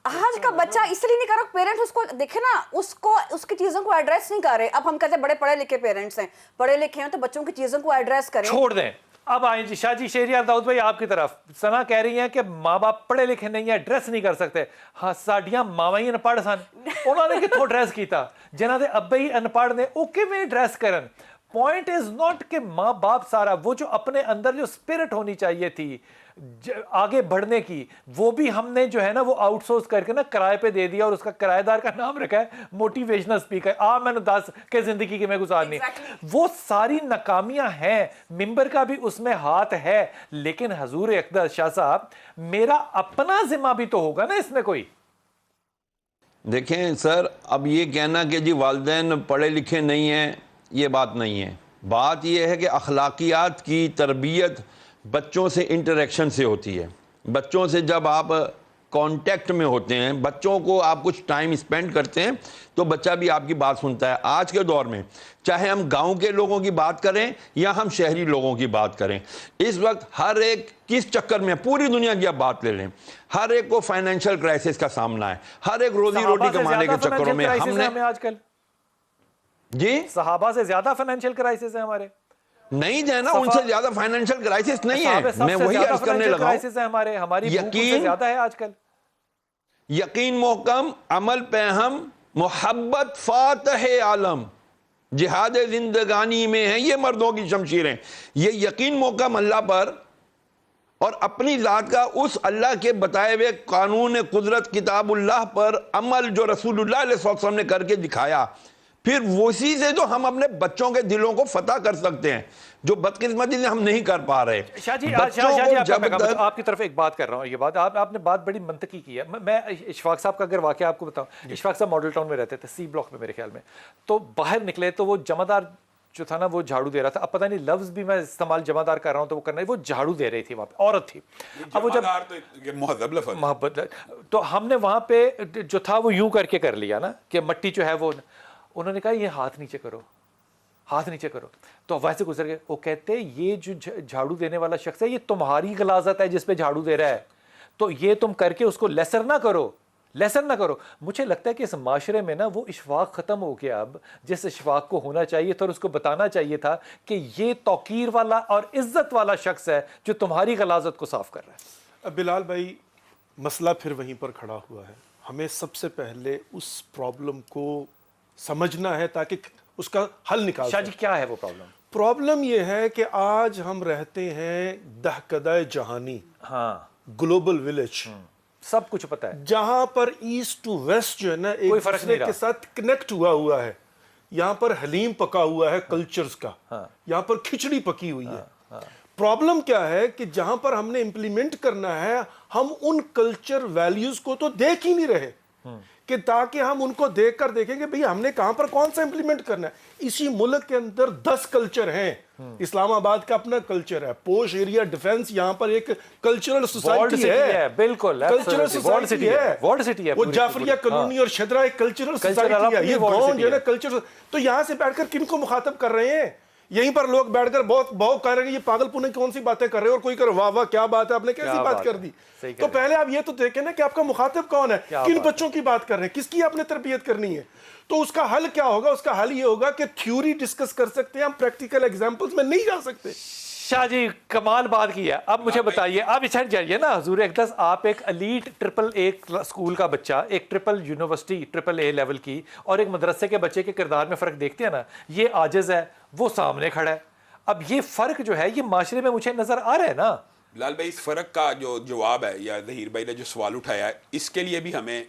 آج کا بچہ اس لیے نہیں کر رہا, پیرنٹس اس کو دیکھیں نا, اس کی چیزوں کو ایڈریس نہیں کر رہے. اب ہم کہتے ہیں بڑے پڑھے لکھے پیرنٹس ہیں, پڑھے لکھے ہیں تو بچوں کی چیزوں کو ایڈریس کریں. چھوڑ دیں. اب آئیں جی شاہ جی شہریار داؤد بھائی آپ کی طرف. ثنا کہہ رہی ہیں کہ ماں باپ پڑھے لکھے نہیں ہیں, ڈریس نہیں کر سکتے. ہاں ساڈیاں ماواں ہی انپڑھ سن, انہوں نے کتوں ڈریس کیتا, جنہاں دے ابے ہی انپڑھ نے او کیویں ڈریس کرن. پوائنٹ از ناٹ کہ ماں باپ سارا, وہ جو اپنے اندر جو اسپرٹ ہونی چاہیے تھی آگے بڑھنے کی, وہ بھی ہم نے جو ہے نا وہ آؤٹ سورس کر کے نا کرائے پہ دے دیا, اور اس کا کرایہ دار کا نام رکھا ہے موٹیویشنل اسپیکر. میں نے 10 کہ زندگی کی میں گزارنی. وہ ساری ناکامیاں ہیں, ممبر کا بھی اس میں ہاتھ ہے, لیکن حضور اقدس شاہ صاحب میرا اپنا ذمہ بھی تو ہوگا نا اس میں کوئی. دیکھیں سر, اب یہ کہنا کہ جی والدین پڑھے لکھے نہیں ہیں, یہ بات نہیں ہے. بات یہ ہے کہ اخلاقیات کی تربیت بچوں سے انٹریکشن سے ہوتی ہے. بچوں سے جب آپ کانٹیکٹ میں ہوتے ہیں, بچوں کو آپ کچھ ٹائم اسپینڈ کرتے ہیں تو بچہ بھی آپ کی بات سنتا ہے. آج کے دور میں چاہے ہم گاؤں کے لوگوں کی بات کریں یا ہم شہری لوگوں کی بات کریں, اس وقت ہر ایک کس چکر میں, پوری دنیا کی آپ بات لے لیں, ہر ایک کو فائنینشیل کرائسس کا سامنا ہے. ہر ایک روزی روٹی کمانے کے چکروں میں ہم نے آج کل جی صحابہ سے زیادہ فائنینشیل کرائسس ہے ہمارے. نہیں جو ہے نا, ان سے زیادہ فائنینشیل کرائسس نہیں ہے. میں وہی عرض کرنے لگا ہوں, ہماری یقین زیادہ ہے آج کل. یقین محکم, عمل پہ ہم, محبت فاتح عالم, جہاد زندگانی میں ہیں یہ مردوں کی شمشیریں. یہ یقین محکم اللہ پر اور اپنی ذات کا اس اللہ کے بتائے ہوئے قانون قدرت کتاب اللہ پر عمل جو رسول اللہ علیہ وسلم نے کر کے دکھایا. پھر اسی سے تو ہم اپنے بچوں کے دلوں کو فتح کر سکتے ہیں، جو بدقسمتی سے ہم نہیں کر پا رہے. شاہ جی بچوں کو جب تک آپ کی طرف ایک بات کر رہا ہوں، یہ بات آپ نے بات بڑی منطقی کی ہے. میں اشفاق صاحب کا اگر واقعہ آپ کو بتاؤں، اشفاق صاحب ماڈل ٹاؤن میں رہتے تھے، سی بلاک میں میرے خیال میں. تو باہر نکلے تو وہ جمعدار جو تھا نا وہ جھاڑو دے رہا تھا. اب پتہ نہیں لفظ بھی میں استعمال جمعدار کر رہا ہوں تو وہ کرنا ہے، وہ جھاڑو دے رہی تھی وہاں پہ، عورت تھی. اب وہ جب مہذب لفظ محبت، تو ہم نے وہاں پہ جو تھا وہ یوں کر لیا نا کہ مٹی جو ہے وہ، انہوں نے کہا یہ ہاتھ نیچے کرو، ہاتھ نیچے کرو. تو ویسے گزر گئے. وہ کہتے یہ جو جھاڑو دینے والا شخص ہے یہ تمہاری غلاظت ہے جس پہ جھاڑو دے رہا ہے، تو یہ تم کر کے اس کو لیسر نہ کرو، لیسن نہ کرو. مجھے لگتا ہے کہ اس معاشرے میں نا وہ اشفاق ختم ہو گیا اب جس اشفاق کو ہونا چاہیے تھا، اور اس کو بتانا چاہیے تھا کہ یہ توقیر والا اور عزت والا شخص ہے جو تمہاری غلاظت کو صاف کر رہا ہے. اب بلال بھائی مسئلہ پھر وہیں پر کھڑا ہوا ہے. ہمیں سب سے پہلے اس پرابلم کو سمجھنا ہے تاکہ اس کا حل نکال شاہ جی کیا ہے وہ پرابلم؟ پرابلم یہ ہے کہ آج ہم رہتے ہیں دہکدہ جہانی، ہاں، گلوبل ولیج، سب کچھ پتہ ہے، جہاں پر ایسٹ ٹو ویسٹ جو ہے نا ایک فرق دوسرے نہیں کے ساتھ کنیکٹ ہوا ہے. یہاں پر حلیم پکا ہوا ہے کلچرز کا، یہاں پر کھچڑی پکی ہوئی ہے. پرابلم کیا ہے کہ جہاں پر ہم نے امپلیمنٹ کرنا ہے ہم ان کلچر ویلیوز کو تو دیکھ ہی نہیں رہے کہ تاکہ ہم ان کو دیکھ کر دیکھیں کہ بھئی ہم نے کہاں پر کون سا امپلیمنٹ کرنا ہے. اسی ملک کے اندر 10 کلچر ہیں. اسلام آباد کا اپنا کلچر ہے، پوش ایریا ڈیفنس یہاں پر ایک کلچرل سوسائٹی ہے، بالکل کلچرل سوسائٹی ہے. وہ جعفریہ کالونی اور شدرا ایک کلچرل سوسائٹی ہے. یہ گاؤں جو ہے نا کلچر، تو یہاں سے بیٹھ کر کن کو مخاطب کر رہے ہیں؟ یہیں پر لوگ بیٹھ کر بہت کہہ رہے ہیں یہ پاگل پونے کون سی باتیں کر رہے ہیں، اور کوئی کر واہ واہ کیا بات ہے آپ نے کیسی بات کر دی. تو پہلے آپ یہ تو دیکھیں نا کہ آپ کا مخاطب کون ہے، کن بچوں کی بات کر رہے ہیں، کس کی آپ نے تربیت کرنی ہے. تو اس کا حل کیا ہوگا؟ اس کا حل یہ ہوگا کہ تھیوری ڈسکس کر سکتے ہیں ہم، پریکٹیکل ایگزامپلز میں نہیں جا سکتے. شاہ جی کمال بات کی ہے. اب مجھے بتائیے، اب چھٹ جائیے نا حضور اقدس، آپ ایک ایلیٹ ٹرپل اے اسکول کا بچہ، ایک ٹرپل یونیورسٹی ٹرپل اے لیول کی، اور ایک مدرسے کے بچے کے کردار میں فرق دیکھتے ہیں نا. یہ عاجز ہے، وہ سامنے کھڑا ہے. اب یہ فرق جو ہے یہ معاشرے میں مجھے نظر آ رہا ہے نا. بلال بھائی اس فرق کا جو جواب ہے، یا ظہیر بھائی نے جو سوال اٹھایا ہے، اس کے لیے بھی ہمیں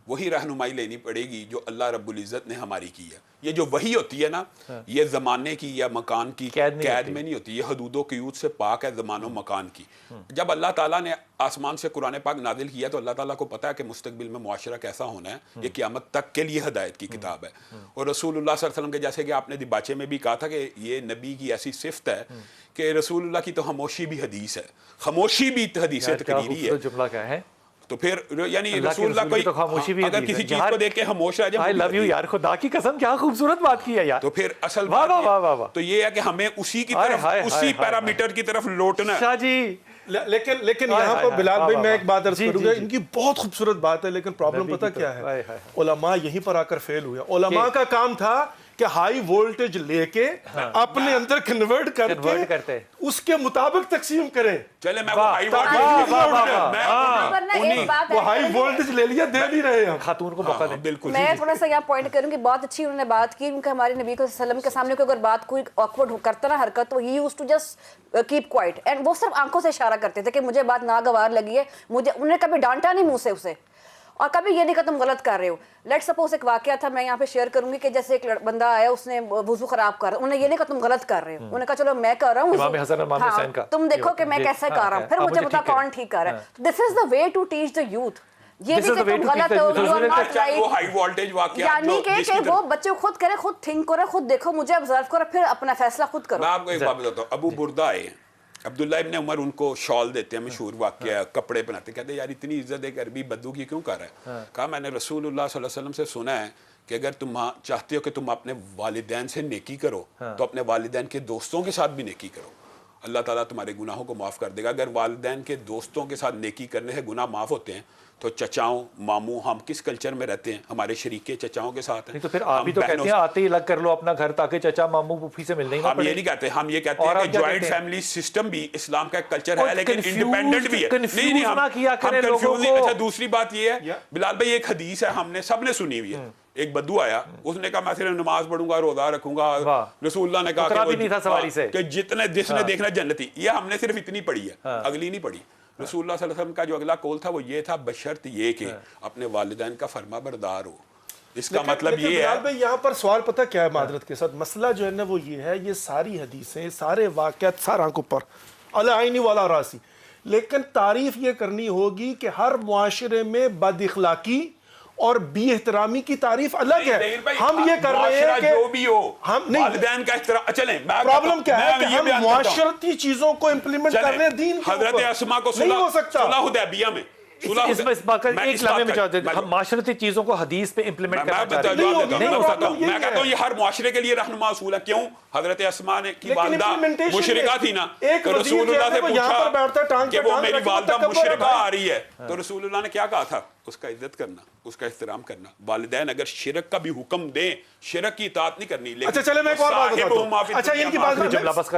وہی رہنمائی لینی پڑے گی جو اللہ رب العزت نے ہماری کی ہے. یہ جو وحی ہوتی ہے نا، یہ زمانے کی یا مکان کی قید میں نہیں ہوتی، یہ حدود و قیود سے پاک ہے، زمان و مکان کی. جب اللہ تعالیٰ نے آسمان سے قرآن پاک نازل کیا تو اللہ تعالیٰ کو پتا ہے کہ مستقبل میں معاشرہ کیسا ہونا ہے. یہ قیامت تک کے لیے ہدایت کی کتاب ہے. اور رسول اللہ صلی اللہ علیہ وسلم کے، جیسے کہ آپ نے دیباچے میں بھی کہا تھا کہ یہ نبی کی ایسی صفت ہے کہ رسول اللہ کی تو خاموشی بھی حدیث ہے، خاموشی بھی حدیث تقریری ہے. جملہ کیا ہے؟ تو پھر یعنی رسول اللہ کوئی اگر کسی چیز کو دیکھ کے خاموش رہ جائے، I love you یار، خدا کی قسم کیا خوبصورت بات کی ہے یار. تو پھر اصل بات تو یہ ہے کہ ہمیں اسی کی طرف، اسی پیرامیٹر کی طرف لوٹنا ہے. شاہ جی لیکن یہاں پر بلال بھائی میں ایک بات عرض کروں گا، ان کی بہت خوبصورت بات ہے لیکن پرابلم پتہ کیا ہے؟ علماء یہیں پر آ کر فیل ہوئے. علماء کا کام تھا کہ ہائی وولٹیج لے کے اپنے اندر کنورٹ کرتے اس کے مطابق تقسیم کریں. چلے میں وہ ہائی وولٹیج لے لیا، دے نہیں رہے ہم. خاتون کو موقع دیں. بالکل. میں تھوڑا سا یہاں پوائنٹ کروں کہ بہت اچھی انہوں نے بات کی، کیونکہ ہمارے نبی صلی اللہ علیہ وسلم کے سامنے کوئی اگر بات کوئی آکورڈ کرتا نا حرکت، تو ہی used to just keep quiet, and وہ صرف آنکھوں سے اشارہ کرتے تھے کہ مجھے بات ناگوار لگی ہے. مجھے انہوں نے کبھی ڈانٹا نہیں منہ سے اسے، اور کبھی یہ نہیں کہ تم غلط کر رہے ہو. لیٹ سپوز ایک واقعہ تھا، میں یہاں پہ شیئر کروں گی کہ جیسے ایک بندہ آیا، اس نے وضو خراب کر رہا، انہوں نے یہ نہیں کہا تم غلط کر رہے ہو، انہوں نے کہا چلو میں کر رہا ہوں، امام حسن امام حسین کا تم دیکھو کہ میں کیسے کر رہا ہوں، پھر مجھے بتا کون ٹھیک کر رہا ہے. This is the way to teach the youth. یہ نہیں کہ تم غلط ہو، یو آر ناٹ رائٹ. وہ ہائی وولٹیج واقعہ یعنی کہ وہ بچے خود کرے، خود تھنک کرے، خود دیکھو، مجھے آبزرو کرو، پھر اپنا فیصلہ خود کرو. میں آپ کو ایک بات بتاتا ہوں. ابو بردہ آئے، عبداللہ ابن عمر ان کو شال دیتے ہیں، مشہور واقعہ، کپڑے پہناتے، کہتے ہیں یار اتنی عزت ایک عربی بدو کی کیوں کر رہا ہے؟ کہا میں نے رسول اللہ صلی اللہ علیہ وسلم سے سنا ہے کہ اگر تم چاہتے ہو کہ تم اپنے والدین سے نیکی کرو تو اپنے والدین کے دوستوں کے ساتھ بھی نیکی کرو، اللہ تعالیٰ تمہارے گناہوں کو معاف کر دے گا. اگر والدین کے دوستوں کے ساتھ نیکی کرنے سے گناہ معاف ہوتے ہیں تو چچاؤں ماموں، ہم کس کلچر میں رہتے ہیں؟ ہمارے شریکے چچاؤں کے ساتھ ہیں. تو پھر آپ ہی تو کہتے ہیں آتے ہی الگ کر لو اپنا گھر تاکہ چچا ماموں پھوپھی سے ملنے ہی نہ پڑے. ہم یہ نہیں کہتے، ہم یہ کہتے ہیں کہ جوائنٹ فیملی سسٹم بھی اسلام کا ایک کلچر ہے لیکن انڈیپینڈنٹ بھی ہے. نہیں ہم کنفیوز. اچھا دوسری بات یہ ہے بلال بھائی، ایک حدیث ہے ہم نے سب نے سنی ہوئی ہے. ایک بدو آیا، اس نے کہا میں صرف نماز پڑھوں گا، روزہ رکھوں گا. رسول اللہ نے کہا کہ جتنے جس نے دیکھنا جنتی. یہ ہم نے صرف اتنی پڑھی ہے، اگلی نہیں پڑھی. رسول اللہ صلی اللہ علیہ وسلم کا جو اگلا قول تھا وہ یہ تھا بشرط یہ کہ اپنے والدین کا فرما بردار ہو. اس کا مطلب یہ بلال ہے بھائی یہاں پر سوال پتہ کیا ہے معذرت کے ساتھ، مسئلہ جو ہے نا وہ یہ ہے، یہ ساری حدیثیں سارے واقعات سارا آنکھوں پر العینی والا راسی، لیکن تعریف یہ کرنی ہوگی کہ ہر معاشرے میں بد اخلاقی اور بی احترامی کی تعریف الگ ہے. ہم یہ کر رہے ہیں کہ جو بھی ہو ہم نہیں، والدین کا احترام. چلیں پرابلم کیا ہے کہ ہم معاشرتی چیزوں کو امپلیمنٹ کر رہے ہیں دین کے حضرت اوپر. اسما کو نہیں ہو سکتا. صلح حدیبیہ میں اس بات کا ایک لمحے میں جواب دے دیں، ہم معاشرتی چیزوں کو حدیث پہ امپلیمنٹ کرنا چاہ رہے ہیں. میں کہتا ہوں یہ ہر معاشرے کے لیے رہنما اصول ہے. کیوں؟ حضرت اسما کی والدہ مشرکہ تھی نا، تو رسول اللہ سے پوچھا کہ وہ میری والدہ مشرکہ آ رہی ہے، تو رسول اللہ نے کیا کہا تھا؟ اس کا عزت کرنا، اس کا احترام کرنا. والدین اگر شرک کا بھی حکم دیں، شرک کی اطاعت نہیں کرنی. اچھا چلے میں ایک اور بات بتاتا ہوں. اچھا ان کی بات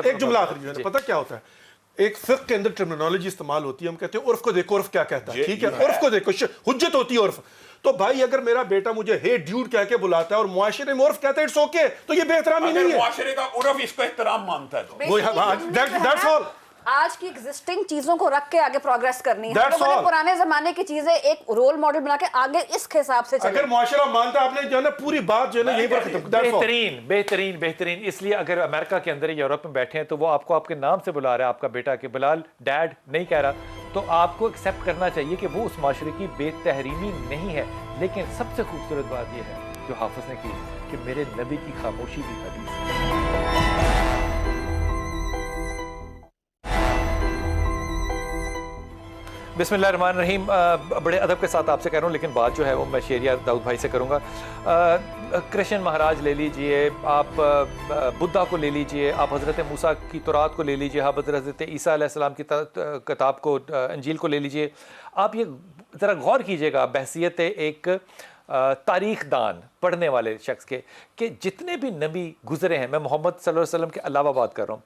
ایک جملہ آخری ہے، پتہ کیا ہوتا ہے، ایک فقہ کے اندر ٹرمینالوجی استعمال ہوتی ہے، ہم کہتے ہیں عرف کو دیکھو، عرف کیا کہتا ہے. ٹھیک ہے، عرف کو دیکھو، حجت ہوتی ہے عرف. تو بھائی اگر میرا بیٹا مجھے ہے ڈیوڈ کہہ کے بلاتا ہے اور معاشرے میں عرف کہتا ہے اٹس اوکے، تو یہ بے احترامی نہیں ہے. معاشرے کا عرف اس کو احترام مانتا ہے. That's all. آج کی ایگزسٹنگ چیزوں کو رکھ کے آگے پروگریس کرنی ہے. پرانے زمانے کی چیزیں ایک رول ماڈل بنا کے آگے اس کے حساب سے چلیں. اگر معاشرہ مانتا ہے، آپ نے جو ہے نا پوری بات جو ہے نا یہیں پر ختم. بہترین بہترین بہترین. اس لیے اگر امریکہ کے اندر یورپ میں بیٹھے ہیں تو وہ آپ کو آپ کے نام سے بلا رہا ہے، آپ کا بیٹا کہ بلال ڈیڈ نہیں کہہ رہا، تو آپ کو ایکسیپٹ کرنا چاہیے کہ وہ اس معاشرے کی بے تحریمی نہیں ہے. لیکن سب سے خوبصورت بات یہ ہے جو حافظ نے کی کہ میرے نبی کی خاموشی بھی حدیث ہے. بسم اللہ الرحمن الرحیم. بڑے ادب کے ساتھ آپ سے کہہ رہا ہوں، لیکن بات جو ہے وہ میں شیریہ داؤد بھائی سے کروں گا. کرشن مہاراج لے لیجئے آپ، بدھا کو لے لیجئے آپ، حضرت موسیٰ کی تورات کو لے لیجئے آپ، حضرت عیسیٰ علیہ السلام کی کتاب کو، انجیل کو لے لیجئے آپ. یہ ذرا غور کیجئے گا بحیثیت ایک تاریخ دان پڑھنے والے شخص کے کہ جتنے بھی نبی گزرے ہیں، میں محمد صلی اللہ علیہ وسلم کے علاوہ بات کر رہا ہوں،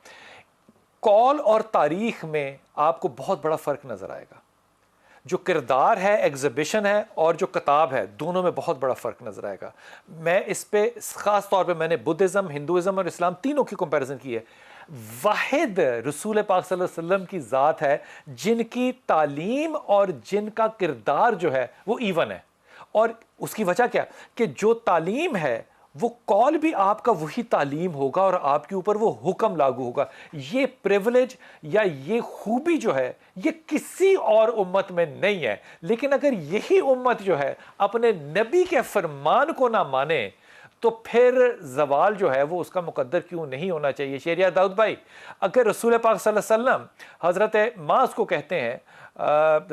قول اور تاریخ میں آپ کو بہت بڑا فرق نظر آئے گا. جو کردار ہے، ایگزیبیشن ہے، اور جو کتاب ہے، دونوں میں بہت بڑا فرق نظر آئے گا. میں اس پہ خاص طور پہ میں نے بدھزم، ہندوازم اور اسلام تینوں کی کمپیریزن کی ہے. واحد رسول پاک صلی اللہ علیہ وسلم کی ذات ہے جن کی تعلیم اور جن کا کردار جو ہے وہ ایون ہے. اور اس کی وجہ کیا کہ جو تعلیم ہے وہ قول بھی آپ کا وہی تعلیم ہوگا اور آپ کے اوپر وہ حکم لاگو ہوگا. یہ پریولیج یا یہ خوبی جو ہے یہ کسی اور امت میں نہیں ہے. لیکن اگر یہی امت جو ہے اپنے نبی کے فرمان کو نہ مانے تو پھر زوال جو ہے وہ اس کا مقدر کیوں نہیں ہونا چاہیے. شیریہ داؤد بھائی، اگر رسول پاک صلی اللہ علیہ وسلم حضرت معاذ کو کہتے ہیں،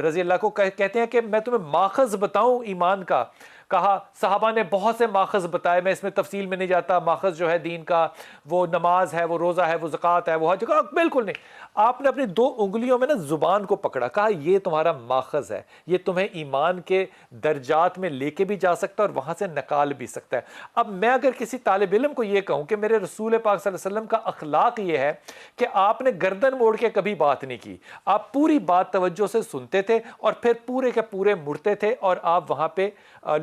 رضی اللہ کو کہتے ہیں کہ میں تمہیں ماخذ بتاؤں ایمان کا، کہا صحابہ نے بہت سے ماخذ بتائے، میں اس میں تفصیل میں نہیں جاتا. ماخذ جو ہے دین کا وہ نماز ہے، وہ روزہ ہے، وہ زکوٰۃ ہے، وہ حج. بالکل نہیں. آپ نے اپنی 2 انگلیوں میں نا زبان کو پکڑا، کہا یہ تمہارا ماخذ ہے، یہ تمہیں ایمان کے درجات میں لے کے بھی جا سکتا ہے اور وہاں سے نکال بھی سکتا ہے. اب میں اگر کسی طالب علم کو یہ کہوں کہ میرے رسول پاک صلی اللہ علیہ وسلم کا اخلاق یہ ہے کہ آپ نے گردن موڑ کے کبھی بات نہیں کی، آپ پوری بات توجہ سے سنتے تھے اور پھر پورے کے پورے مڑتے تھے اور آپ وہاں پہ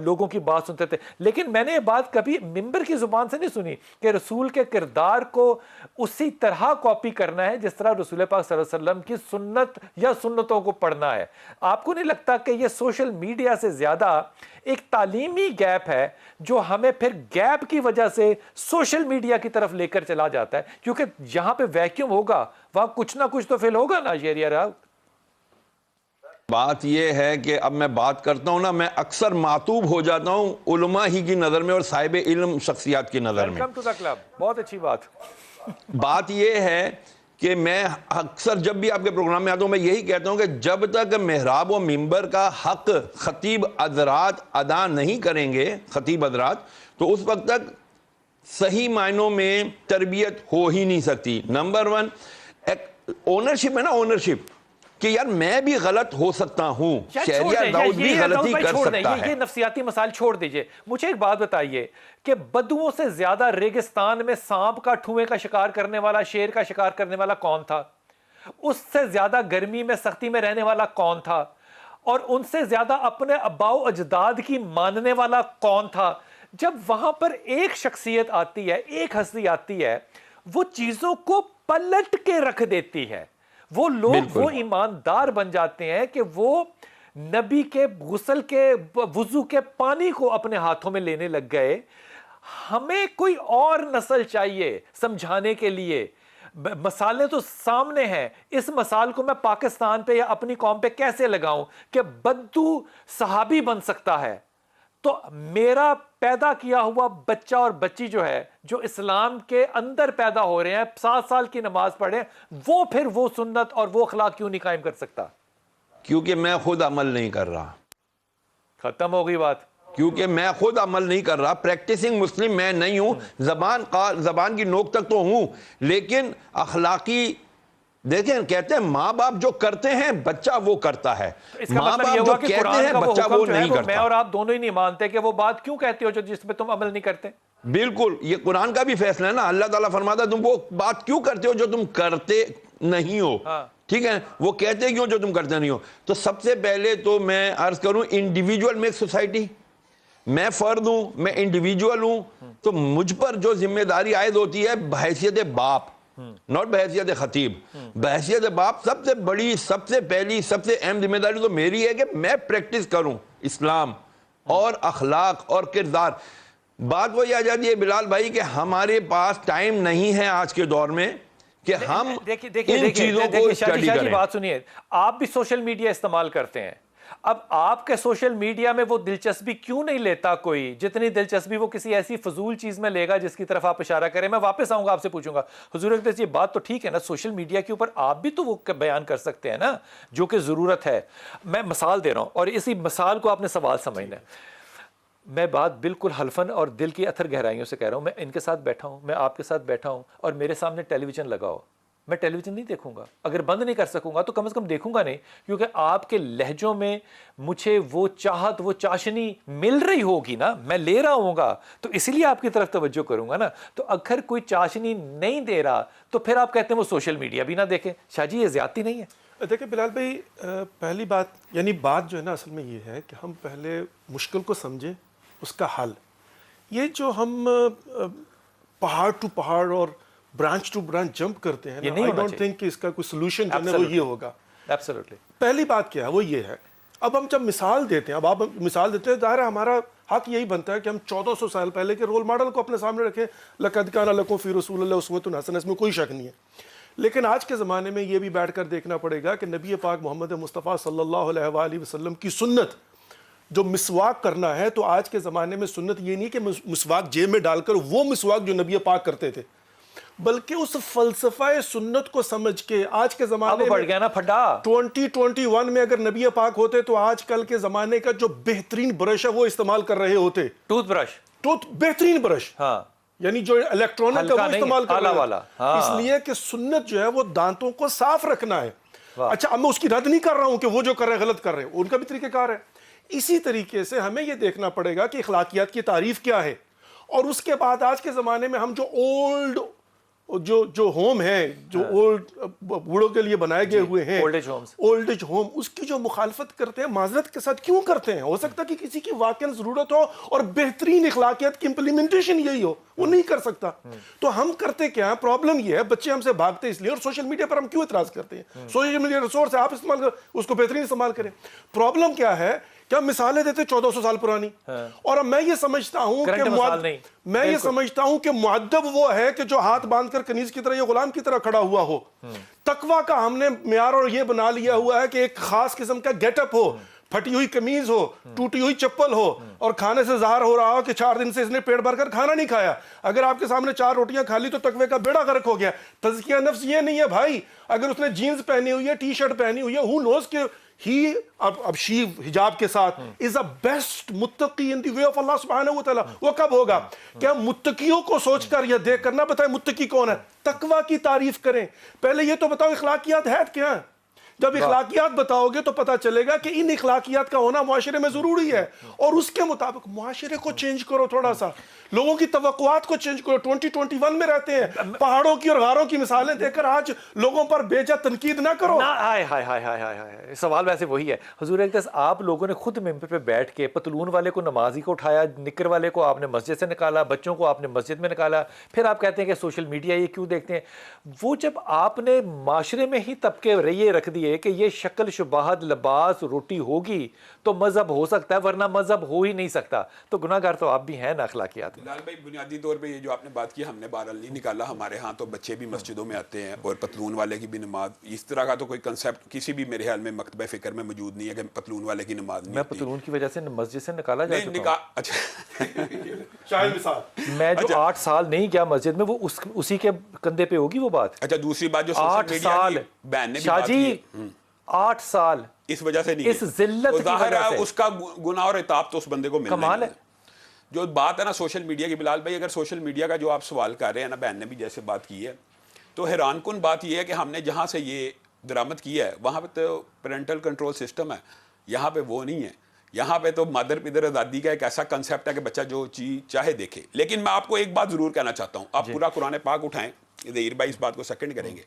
لوگوں کی بات سنتے تھے. لیکن میں نے یہ بات کبھی ممبر کی زبان سے نہیں سنی کہ رسول کے کردار کو اسی طرح کاپی کرنا ہے جس طرح رسول پاک صلی اللہ علیہ وسلم کی سنت یا سنتوں کو پڑھنا ہے. آپ کو نہیں لگتا کہ یہ سوشل میڈیا سے زیادہ ایک تعلیمی گیپ ہے جو ہمیں پھر گیپ کی وجہ سے سوشل میڈیا کی طرف لے کر چلا جاتا ہے؟ کیونکہ جہاں پہ ویکیوم ہوگا وہاں کچھ نہ کچھ تو فیل ہوگا نا. شیریہ راؤ، بات یہ ہے کہ اب میں بات کرتا ہوں نا، میں اکثر معطوب ہو جاتا ہوں علماء ہی کی نظر میں اور صاحب علم شخصیات کی نظر میں. Welcome to the club. بہت اچھی بات. بات یہ ہے کہ میں اکثر جب بھی آپ کے پروگرام میں آتا ہوں میں یہی کہتا ہوں کہ جب تک محراب و منبر کا حق خطیب حضرات ادا نہیں کریں گے، خطیب حضرات، تو اس وقت تک صحیح معنوں میں تربیت ہو ہی نہیں سکتی. نمبر 1 اونرشپ ہے نا، اونرشپ کہ یار میں بھی غلط ہو سکتا ہوں، شہریہ داؤد بھی غلطی کر سکتا ہے. یہ نفسیاتی مسائل چھوڑ دیجئے. مجھے ایک بات بتائیے کہ بدوؤں سے زیادہ ریگستان میں سانپ کا ٹھوئے کا شکار کرنے والا، شیر کا شکار کرنے والا کون تھا؟ اس سے زیادہ گرمی میں سختی میں رہنے والا کون تھا؟ اور ان سے زیادہ اپنے آباء و اجداد کی ماننے والا کون تھا؟ جب وہاں پر ایک شخصیت آتی ہے، ایک ہستی آتی ہے، وہ چیزوں کو پلٹ کے رکھ دیتی ہے. وہ لوگ وہ ایماندار بن جاتے ہیں کہ وہ نبی کے غسل کے وضو کے پانی کو اپنے ہاتھوں میں لینے لگ گئے. ہمیں کوئی اور نسل چاہیے سمجھانے کے لیے. مسالے تو سامنے ہیں. اس مثال کو میں پاکستان پہ یا اپنی قوم پہ کیسے لگاؤں کہ بدو صحابی بن سکتا ہے؟ تو میرا پیدا کیا ہوا بچہ اور بچی جو ہے, جو اسلام کے اندر پیدا ہو رہے ہیں, 7 سال کی نماز پڑھے, وہ پھر وہ سنت اور وہ اخلاق کیوں نہیں قائم کر سکتا؟ کیونکہ میں خود عمل نہیں کر رہا. ختم ہو گئی بات. کیونکہ میں خود عمل نہیں کر رہا. پریکٹسنگ مسلم میں نہیں ہوں. زبان کی نوک تک تو ہوں, لیکن اخلاقی دیکھیں, کہتے ہیں ماں باپ جو کرتے ہیں بچہ وہ کرتا ہے. اس کا ماں مطلب یہ باپ ہوا جو کہ کہتے قرآن ہیں کا وہ بچہ حکم وہ جو ہے نہیں وہ میں کرتا. اور آپ دونوں ہی نہیں مانتے کہ وہ بات کیوں کہتے ہو جو جس پہ تم عمل نہیں کرتے. بالکل, یہ قرآن کا بھی فیصلہ ہے نا. اللہ تعالیٰ فرماتا ہے تم وہ بات کیوں کرتے ہو جو تم کرتے نہیں ہو. ٹھیک ہے, وہ کہتے کیوں جو تم کرتے نہیں ہو. تو سب سے پہلے تو میں عرض کروں, انڈیویجول میک سوسائٹی. میں فرد ہوں, میں انڈیویجول ہوں, تو مجھ پر جو ذمہ داری عائد ہوتی ہے بحیثیت باپ, ناٹ بحیثیت خطیب, بحیثیت باپ, سب سے بڑی, سب سے پہلی, سب سے اہم ذمہ داری تو میری ہے کہ میں پریکٹس کروں اسلام اور اخلاق اور کردار. بات وہی آ جاتی ہے بلال بھائی کہ ہمارے پاس ٹائم نہیں ہے آج کے دور میں کہ ہم ان چیزوں کو اسٹڈی کریں. بات سنیے, آپ بھی سوشل میڈیا استعمال کرتے ہیں. اب آپ کے سوشل میڈیا میں وہ دلچسپی کیوں نہیں لیتا کوئی جتنی دلچسپی وہ کسی ایسی فضول چیز میں لے گا جس کی طرف آپ اشارہ کریں؟ میں واپس آؤں گا, آپ سے پوچھوں گا حضور اقدس یہ بات تو ٹھیک ہے نا, سوشل میڈیا کے اوپر آپ بھی تو وہ بیان کر سکتے ہیں نا جو کہ ضرورت ہے. میں مثال دے رہا ہوں اور اسی مثال کو آپ نے سوال سمجھنا ہے. میں بات بالکل حلفاً اور دل کی اتھر گہرائیوں سے کہہ رہا ہوں. میں ان کے ساتھ بیٹھا ہوں, میں آپ کے ساتھ بیٹھا ہوں, اور میرے سامنے ٹیلی ویژن لگا ہو, میں ٹیلی ویژن نہیں دیکھوں گا. اگر بند نہیں کر سکوں گا تو کم از کم دیکھوں گا نہیں, کیونکہ آپ کے لہجوں میں مجھے وہ چاہت, وہ چاشنی مل رہی ہوگی نا, میں لے رہا ہوں گا, تو اسی لیے آپ کی طرف توجہ کروں گا نا. تو اگر کوئی چاشنی نہیں دے رہا تو پھر آپ کہتے ہیں وہ سوشل میڈیا بھی نہ دیکھیں. شاہ جی یہ زیادتی نہیں ہے؟ دیکھیں بلال بھائی, پہلی بات یعنی بات جو ہے نا اصل میں یہ ہے کہ ہم پہلے مشکل کو سمجھیں, اس کا حل. یہ جو ہم پہاڑ ٹو پہاڑ اور برانچ ٹو برانچ جمپ کرتے ہیں نا, آئی ڈونٹ تھنک کہ اس کا کوئی سولوشن جو ہے وہ یہ ہوگا. ایبسولوٹلی. پہلی بات کیا ہے وہ یہ ہے, اب ہم جب مثال دیتے ہیں, اب آپ مثال دیتے ہیں, ظاہر ہے ہمارا حق یہی بنتا ہے کہ ہم 1400 سال پہلے کے رول ماڈل کو اپنے سامنے رکھیں. لقد کان لکم فی رسول اللہ اسوۃ حسنہ, اس میں کوئی شک نہیں ہے. لیکن آج کے زمانے میں یہ بھی بیٹھ کر دیکھنا پڑے گا کہ نبی پاک محمد مصطفیٰ صلی اللہ علیہ وآلہ وسلم کی سنت جو مسواک کرنا ہے, تو آج کے زمانے میں سنت یہ نہیں کہ مسواک جیب میں ڈال کر وہ مسواک جو نبی پاک کرتے تھے, بلکہ اس فلسفہ سنت کو سمجھ کے آج کے زمانے بڑھ گیا نا پھڈا. 2021 میں اگر نبی پاک ہوتے تو آج کل کے زمانے کا جو بہترین برش ہے وہ استعمال کر رہے ہوتے. ٹوتھ برش, بہترین برش, ہاں, یعنی جو الیکٹرانک ہے وہ استعمال کر رہے ہیں. اس لیے کہ سنت جو ہے وہ دانتوں کو صاف رکھنا ہے. اچھا, اب میں اس کی رد نہیں کر رہا ہوں کہ وہ جو کر رہے ہیں غلط کر رہے ہیں, ان کا بھی طریقہ کار ہے. اسی طریقے سے ہمیں یہ دیکھنا پڑے گا کہ اخلاقیات کی تعریف کیا ہے, اور اس کے بعد آج کے زمانے میں ہم جو اولڈ جو ہوم ہیں, جو اولڈ بوڑھوں کے لیے بنائے گئے ہوئے ہیں, اولڈ ایج ہوم, اس کی جو مخالفت کرتے ہیں معذرت کے ساتھ کیوں کرتے ہیں؟ ہو سکتا ہے کہ کسی کی واقعاً ضرورت ہو اور بہترین اخلاقیات کی امپلیمنٹیشن یہی ہو, وہ نہیں کر سکتا. تو ہم کرتے کیا ہیں, پرابلم یہ ہے بچے ہم سے بھاگتے اس لیے, اور سوشل میڈیا پر ہم کیوں اعتراض کرتے ہیں؟ سوشل میڈیا ریسورس ہے, آپ استعمال کریں, اس کو بہترین استعمال کریں. پرابلم کیا ہے کہ ہم مثالیں دیتے 1400 سال پرانی, اور اب میں یہ سمجھتا ہوں کہ مؤدب وہ ہے کہ جو ہاتھ باندھ کر کنیز کی طرح یا غلام کی طرح کھڑا ہوا ہو. تقویٰ کا ہم نے معیار اور یہ بنا لیا ہوا ہے کہ ایک خاص قسم کا گیٹ اپ ہو, پھٹی ہوئی قمیض ہو, ٹوٹی ہوئی چپل ہو, اور کھانے سے ظاہر ہو رہا ہو کہ 4 دن سے اس نے پیٹ بھر کر کھانا نہیں کھایا. اگر آپ کے سامنے 4 روٹیاں کھا لی تو تقوی کا بیڑا غرق ہو گیا. تزکیہ نفس یہ نہیں ہے بھائی. اگر اس نے جینز پہنی ہوئی ہے, ٹی شرٹ پہنی ہوئی ہے, who knows کہ اب شی حجاب کے ساتھ is the best متقی in the way of Allah سبحانہ وتعالی. وہ کب ہوگا؟ کیا متقیوں کو سوچ کر یا دیکھ کرنا بتائے متقی کون ہے, تقوی کی تعریف کریں. پہلے یہ تو بتاؤ اخلاقیات ہے کیا ہے. جب اخلاقیات بتاؤ گے تو پتہ چلے گا کہ ان اخلاقیات کا ہونا معاشرے میں ضروری ہے, اور اس کے مطابق معاشرے کو چینج کرو, تھوڑا سا لوگوں کی توقعات کو چینج کرو. 2021 میں رہتے ہیں, پہاڑوں کی اور غاروں کی مثالیں دے کر آج لوگوں پر بے جا تنقید نہ کرو. سوال ویسے وہی ہے حضور اقدس, آپ لوگوں نے خود ممبر پہ بیٹھ کے پتلون والے کو نمازی کو اٹھایا, نکر والے کو آپ نے مسجد سے نکالا, بچوں کو آپ نے مسجد میں نکالا, پھر آپ کہتے ہیں کہ سوشل میڈیا یہ کیوں دیکھتے ہیں. وہ جب آپ نے معاشرے میں ہی طبقے رہیے رکھ دیے چاہیے کہ یہ شکل شباہت لباس روٹی ہوگی تو مذہب ہو سکتا ہے, ورنہ مذہب ہو ہی نہیں سکتا. تو گناہ گار تو آپ بھی ہیں نا اخلاقیات میں. بلال بھائی بنیادی طور پہ یہ جو آپ نے بات کی ہم نے بہرحال نہیں نکالا, ہمارے ہاں تو بچے بھی مسجدوں میں آتے ہیں اور پتلون والے کی بھی نماز, اس طرح کا تو کوئی کنسیپٹ کسی بھی میرے خیال میں مکتبہ فکر میں موجود نہیں ہے کہ پتلون والے کی نماز نہیں. میں پتلون کی وجہ سے مسجد سے نکالا جا چکا ہوں. اچھا شاہد مثال میں جو 8 سال نہیں گیا مسجد میں, وہ اسی کے کندھے پہ ہوگی وہ بات. اچھا دوسری بات جو 8 سال بہن نے بھی شاہ بات جی کی 8 سال اس وجہ سے نہیں, اس ذلت کی ظاہر وجہ سے ہے اس کا گناہ اور عتاب تو اس بندے کو ملنا کمال ہے. جو بات ہے نا سوشل میڈیا کی, بلال بھائی اگر سوشل میڈیا کا جو آپ سوال کر رہے ہیں نا, بہن نے بھی جیسے بات کی ہے, تو حیران کن بات یہ ہے کہ ہم نے جہاں سے یہ درآمد کیا ہے وہاں پہ تو پیرنٹل کنٹرول سسٹم ہے, یہاں پہ وہ نہیں ہے. یہاں پہ تو مادر پدر آزادی کا ایک ایسا کنسیپٹ ہے کہ بچہ جو چیز چاہے دیکھے. لیکن میں آپ کو ایک بات ضرور کہنا چاہتا ہوں, آپ پورا قرآن پاک اٹھائیں, ظہیر بھائی اس بات کو سیکنڈ کریں گے,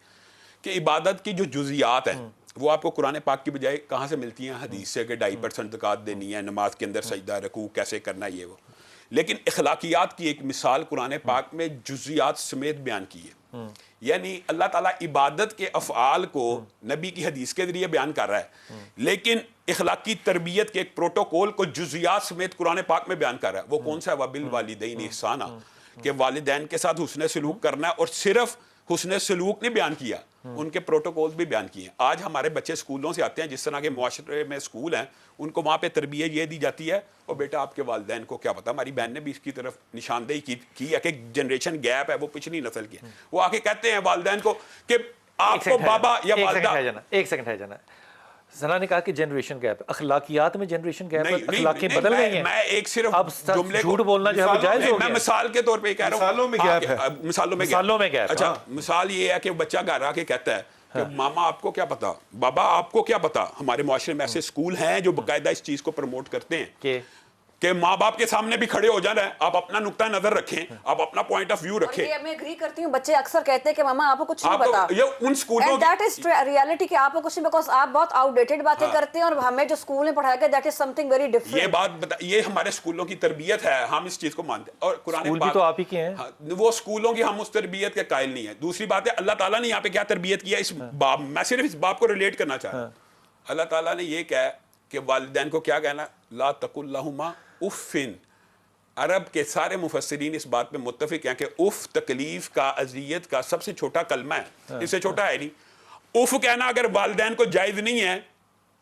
کہ عبادت کی جو جزیات ہیں وہ آپ کو قرآن پاک کی بجائے کہاں سے ملتی ہیں؟ حدیث سے, کہ 2.5% زکوٰۃ دینی ہے, نماز کے اندر سجدہ رکوع کیسے کرنا ہے, یہ وہ. لیکن اخلاقیات کی ایک مثال قرآن پاک میں جزیات سمیت بیان کی ہے. یعنی اللہ تعالیٰ عبادت کے افعال کو نبی کی حدیث کے ذریعے بیان کر رہا ہے, لیکن اخلاقی تربیت کے ایک پروٹوکول کو جزیات سمیت قرآن پاک میں بیان کر رہا ہے. وہ کون سا ہے؟ وَبِالْوَالِدَيْنِ إِحْسَانًا, کہ والدین کے ساتھ حسن سلوک کرنا ہے. اور صرف حسن سلوک نہیں بیان کیا, ان کے پروٹوکول بھی بیان کیے ہیں. آج ہمارے بچے اسکولوں سے آتے ہیں, جس طرح کے معاشرے میں اسکول ہیں, ان کو وہاں پہ تربیت یہ دی جاتی ہے, اور بیٹا آپ کے والدین کو کیا پتا. ہماری بہن نے بھی اس کی طرف نشاندہی کی ہے کہ جنریشن گیپ ہے وہ پچھلی نسل کی. وہ آ کے کہتے ہیں والدین کو کہ آپ کو بابا یا والدہ. ایک سیکنڈ ہے جانا. سنا نے کہا کہ جنریشن گیپ, اخلاقیات میں جنریشن گیپ, نہیں اخلاقیں بدل گئی ہیں. میں ایک صرف اب جملے جھوٹ بولنا جو ہے وہ جائز ہو گیا. میں مثال کے طور پہ کہہ رہا ہوں, مثالوں میں گیپ ہے, مثالوں میں گیپ. اچھا مثال یہ ہے کہ بچہ گھر آ کے کہتا ہے کہ ماما آپ کو کیا پتا, بابا آپ کو کیا پتا. ہمارے معاشرے میں ایسے اسکول ہیں جو باقاعدہ اس چیز کو پروموٹ کرتے ہیں کہ ماں باپ کے سامنے بھی کھڑے ہو جانا ہے, آپ اپنا نقطہ نظر رکھیں, آپ اپنا پوائنٹ آف ویو رکھیں. میں اگری کرتی ہوں, بچے اکثر کہتے ہیں کہ ماما آپ کو کچھ نہیں پتا. یہ ان اسکولوں اینڈ دیٹ از ریالٹی کہ آپ کو کچھ نہیں, بیکاز آپ بہت آؤٹ ڈیٹڈ باتیں کرتے ہیں, اور ہمیں جو اسکول میں پڑھایا گیا that is some thing very different. یہ بات یہ ہمارے اسکولوں کی تربیت ہے, ہم اس چیز کو مانتے ہیں. اور قرآن پاک تو آپ ہی کے ہیں, وہ اسکولوں کی ہم اس تربیت کے قائل نہیں ہیں. دوسری بات ہے اللہ تعالیٰ نے یہاں پہ کیا تربیت کیا اس باب, میں صرف اس باب کو ریلیٹ کرنا چاہ رہا ہوں. اللہ تعالیٰ نے یہ کہا کہ والدین کو کیا کہنا, لا تقل لہما اف. عرب کے سارے مفسرین اس بات پہ متفق ہیں کہ اف تکلیف کا, اذیت کا سب سے چھوٹا کلمہ ہے, اس سے چھوٹا ہے نہیں. اف کہنا اگر والدین کو جائز نہیں ہے,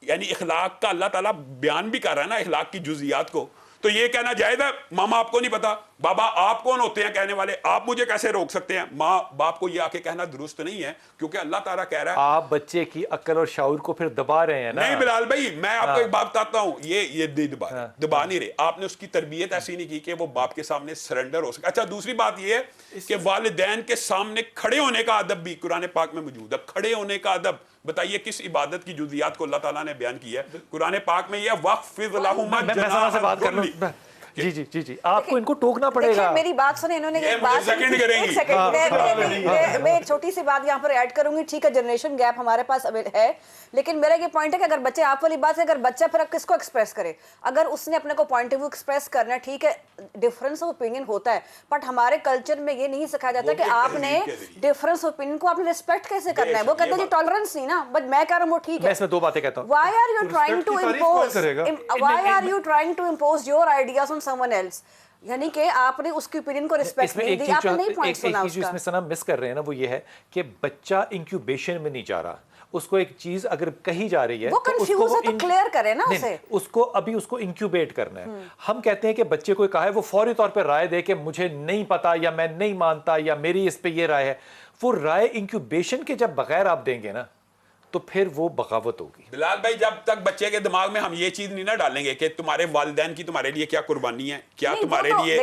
یعنی اخلاق کا اللہ تعالیٰ بیان بھی کر رہا ہے نا اخلاق کی جزیات کو, تو یہ کہنا جائز ہے ماما آپ کو نہیں پتا, بابا آپ کون ہوتے ہیں کہنے والے, آپ مجھے کیسے روک سکتے ہیں. ماں باپ کو یہ آ کے کہنا درست نہیں ہے, کیونکہ اللہ تعالیٰ کہہ رہا ہے. آپ بچے کی عقل اور شعور کو پھر دبا رہے ہیں نا. نہیں بلال بھائی, میں آپ کو ایک بات بتاتا ہوں, یہ دبا نہیں رہے, آپ نے اس کی تربیت ایسی نہیں کی کہ وہ باپ کے سامنے سرنڈر ہو سکے. اچھا دوسری بات یہ ہے کہ والدین کے سامنے کھڑے ہونے کا ادب بھی قرآن پاک میں موجود ہے. کھڑے ہونے کا ادب, بتائیے کس عبادت کی جزیات کو اللہ تعالیٰ نے بیان کی ہے قرآن پاک میں. یہ وَخْفِضْ لَهُمَا جَنَاحَ الذُّلِّ. جی آپ کو ان کو ٹوکنا پڑے گا. میری بات سنیں, انہوں نے ایک بات, میں ایک چھوٹی سی بات یہاں پر ایڈ کروں گی. ٹھیک ہے جنریشن گیپ ہمارے پاس ہے, لیکن میرا یہ پوائنٹ ہے کہ اگر بچے, آپ والی بات ہے, اگر بچہ پھر کس کو ایکسپریس کرے, اگر اس نے اپنے کو پوائنٹ آف ویو ایکسپریس کرنا ہے, ٹھیک ہے ڈفرنس آف اوپینین ہوتا ہے, بٹ ہمارے کلچر میں یہ نہیں سکھایا جاتا کہ آپ نے ڈفرنس آف اوپینین کو آپ نے ریسپیکٹ کیسے کرنا ہے. وہ کہتے ہیں جی ٹالرنس نہیں نا, بٹ میں کہہ رہا ہوں وہ ٹھیک ہے. میں اس میں 2 باتیں کہتا ہوں. Why are you trying to impose? Why are you trying to impose your ideas on someone else? یعنی کہ آپ نے اس کی اوپینین کو ریسپیکٹ نہیں دی, آپ نے نہیں پوائنٹ سنا. ایک چیز اس میں سنا مس کر رہے ہیں نا, وہ یہ ہے کہ بچہ انکیوبیشن میں نہیں جا رہا. اس کو ایک چیز اگر کہی جا رہی ہے وہ کنفیوز ہے تو کلیئر کرے نا اسے, اس کو ابھی اس کو انکیوبیٹ کرنا ہے. ہم کہتے ہیں کہ بچے کو کہا ہے وہ فوری طور پہ رائے دے کہ مجھے نہیں پتا, یا میں نہیں مانتا, یا میری اس پہ یہ رائے ہے. وہ رائے انکیوبیشن کے جب بغیر آپ دیں گے نا, تو پھر وہ بغاوت ہوگی. بلال بھائی جب تک بچے کے دماغ میں ہم یہ چیز نہیں نہ ڈالیں گے کہ تمہارے والدین کی تمہارے لیے کیا قربانی ہے, کیا تمہارے لیے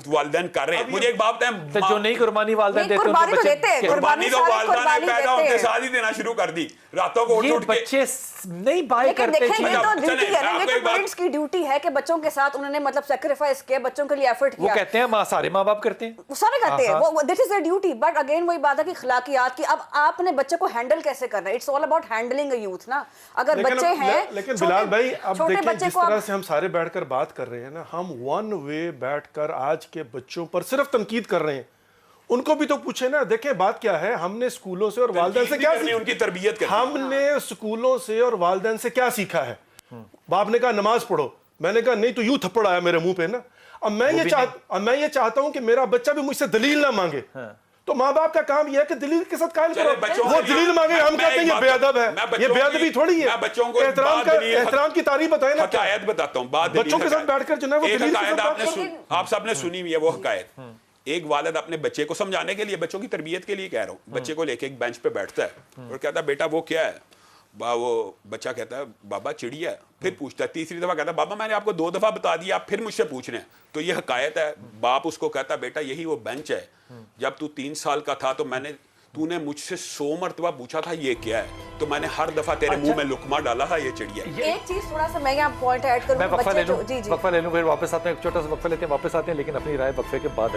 والدین کر رہے ہیں. مجھے ایک بات ہے, جو نہیں قربانی والدین دیتے ہیں, قربانی تو والدین نے پیدا ہوتے ساتھ ہی دینا شروع کر دی. راتوں کو اٹھ کے بچے نہیں بائی کرتے. یہ تو ڈیوٹی ہے نا, یہ تو پیرنٹس کی ڈیوٹی ہے کہ بچوں کے ساتھ انہوں نے مطلب سیکریفائس کیا, بچوں کے لیے ایفرٹ کیا. وہ کہتے ہیں سارے ماں باپ کرتے ہیں, وہ سارے کرتے ہیں, وہ that is there duty. But again وہی بات ہے کہ اخلاقیات کی, اب آپ نے بچے کو ہینڈل کیسے کرنا ہے, it's all about handling a youth نا. اگر بچے ہیں, لیکن بلال بھائی اب دیکھیں جس طرح سے ہم سارے بیٹھ کر بات کر رہے ہیں نا, ہم ون وے بیٹھ کر آج کے بچوں پر صرف تنقید کر رہے ہیں. ان کو بھی تو پوچھے نا. دیکھیں بات کیا ہے, ہم نے اسکولوں سے اور والدین سے کیا کرنی, ان کی تربیت کرنی. ہم نے اسکولوں سے اور والدین سے کیا سیکھا ہے؟ باپ نے کہا نماز پڑھو, میں نے کہا نہیں تو یوں تھپڑ آیا میرے منہ پہ نا. اب میں یہ چاہتا ہوں کہ میرا بچہ بھی مجھ سے دلیل نہ مانگے. تو ماں باپ کا کام یہ ہے کہ دلیل کے ساتھ قائم کرو. وہ دلیل مانگے, ہم کہتے ہیں یہ بے ادب ہے, یہ بے ادبی تھوڑی ہے. احترام کی تعریف بتائیں نا. حقائق بتاتا ہوں, بچوں کے ساتھ بیٹھ کر جو ہے وہ دلیل کے ساتھ بات کرو. آپ سب نے سنی ہوئی ہے وہ حقائق. ایک والد اپنے بچے کو سمجھانے کے لیے, بچوں کی تربیت کے لیے کہہ رہا ہوں, بچے کو لے کے ایک بینچ پہ بیٹھتا ہے اور کہتا ہے بیٹا وہ کیا ہے؟ وہ بچہ کہتا ہے بابا چڑیا ہے. پھر پوچھتا ہے, تیسری دفعہ کہتا ہے بابا میں نے آپ کو 2 دفعہ بتا دیا, آپ پھر مجھ سے پوچھ رہے ہیں. تو یہ حقائق ہے. باپ اس کو کہتا ہے بیٹا یہی وہ بینچ ہے, جب تو 3 سال کا تھا تو نے مجھ سے 100 مرتبہ پوچھا تھا یہ کیا ہے, تو میں نے ہر دفعہ تیرے منہ میں لقمہ ڈالا تھا یہ چڑیا ہے. ایک چیز تھوڑا سا میں یہاں پوائنٹ ایڈ کروں. میں وقفہ لے لوں, پھر واپس آتے ہیں, ایک چھوٹا سا وقفہ لیتے ہیں, واپس آتے ہیں, لیکن اپنی رائے وقفے کے بعد.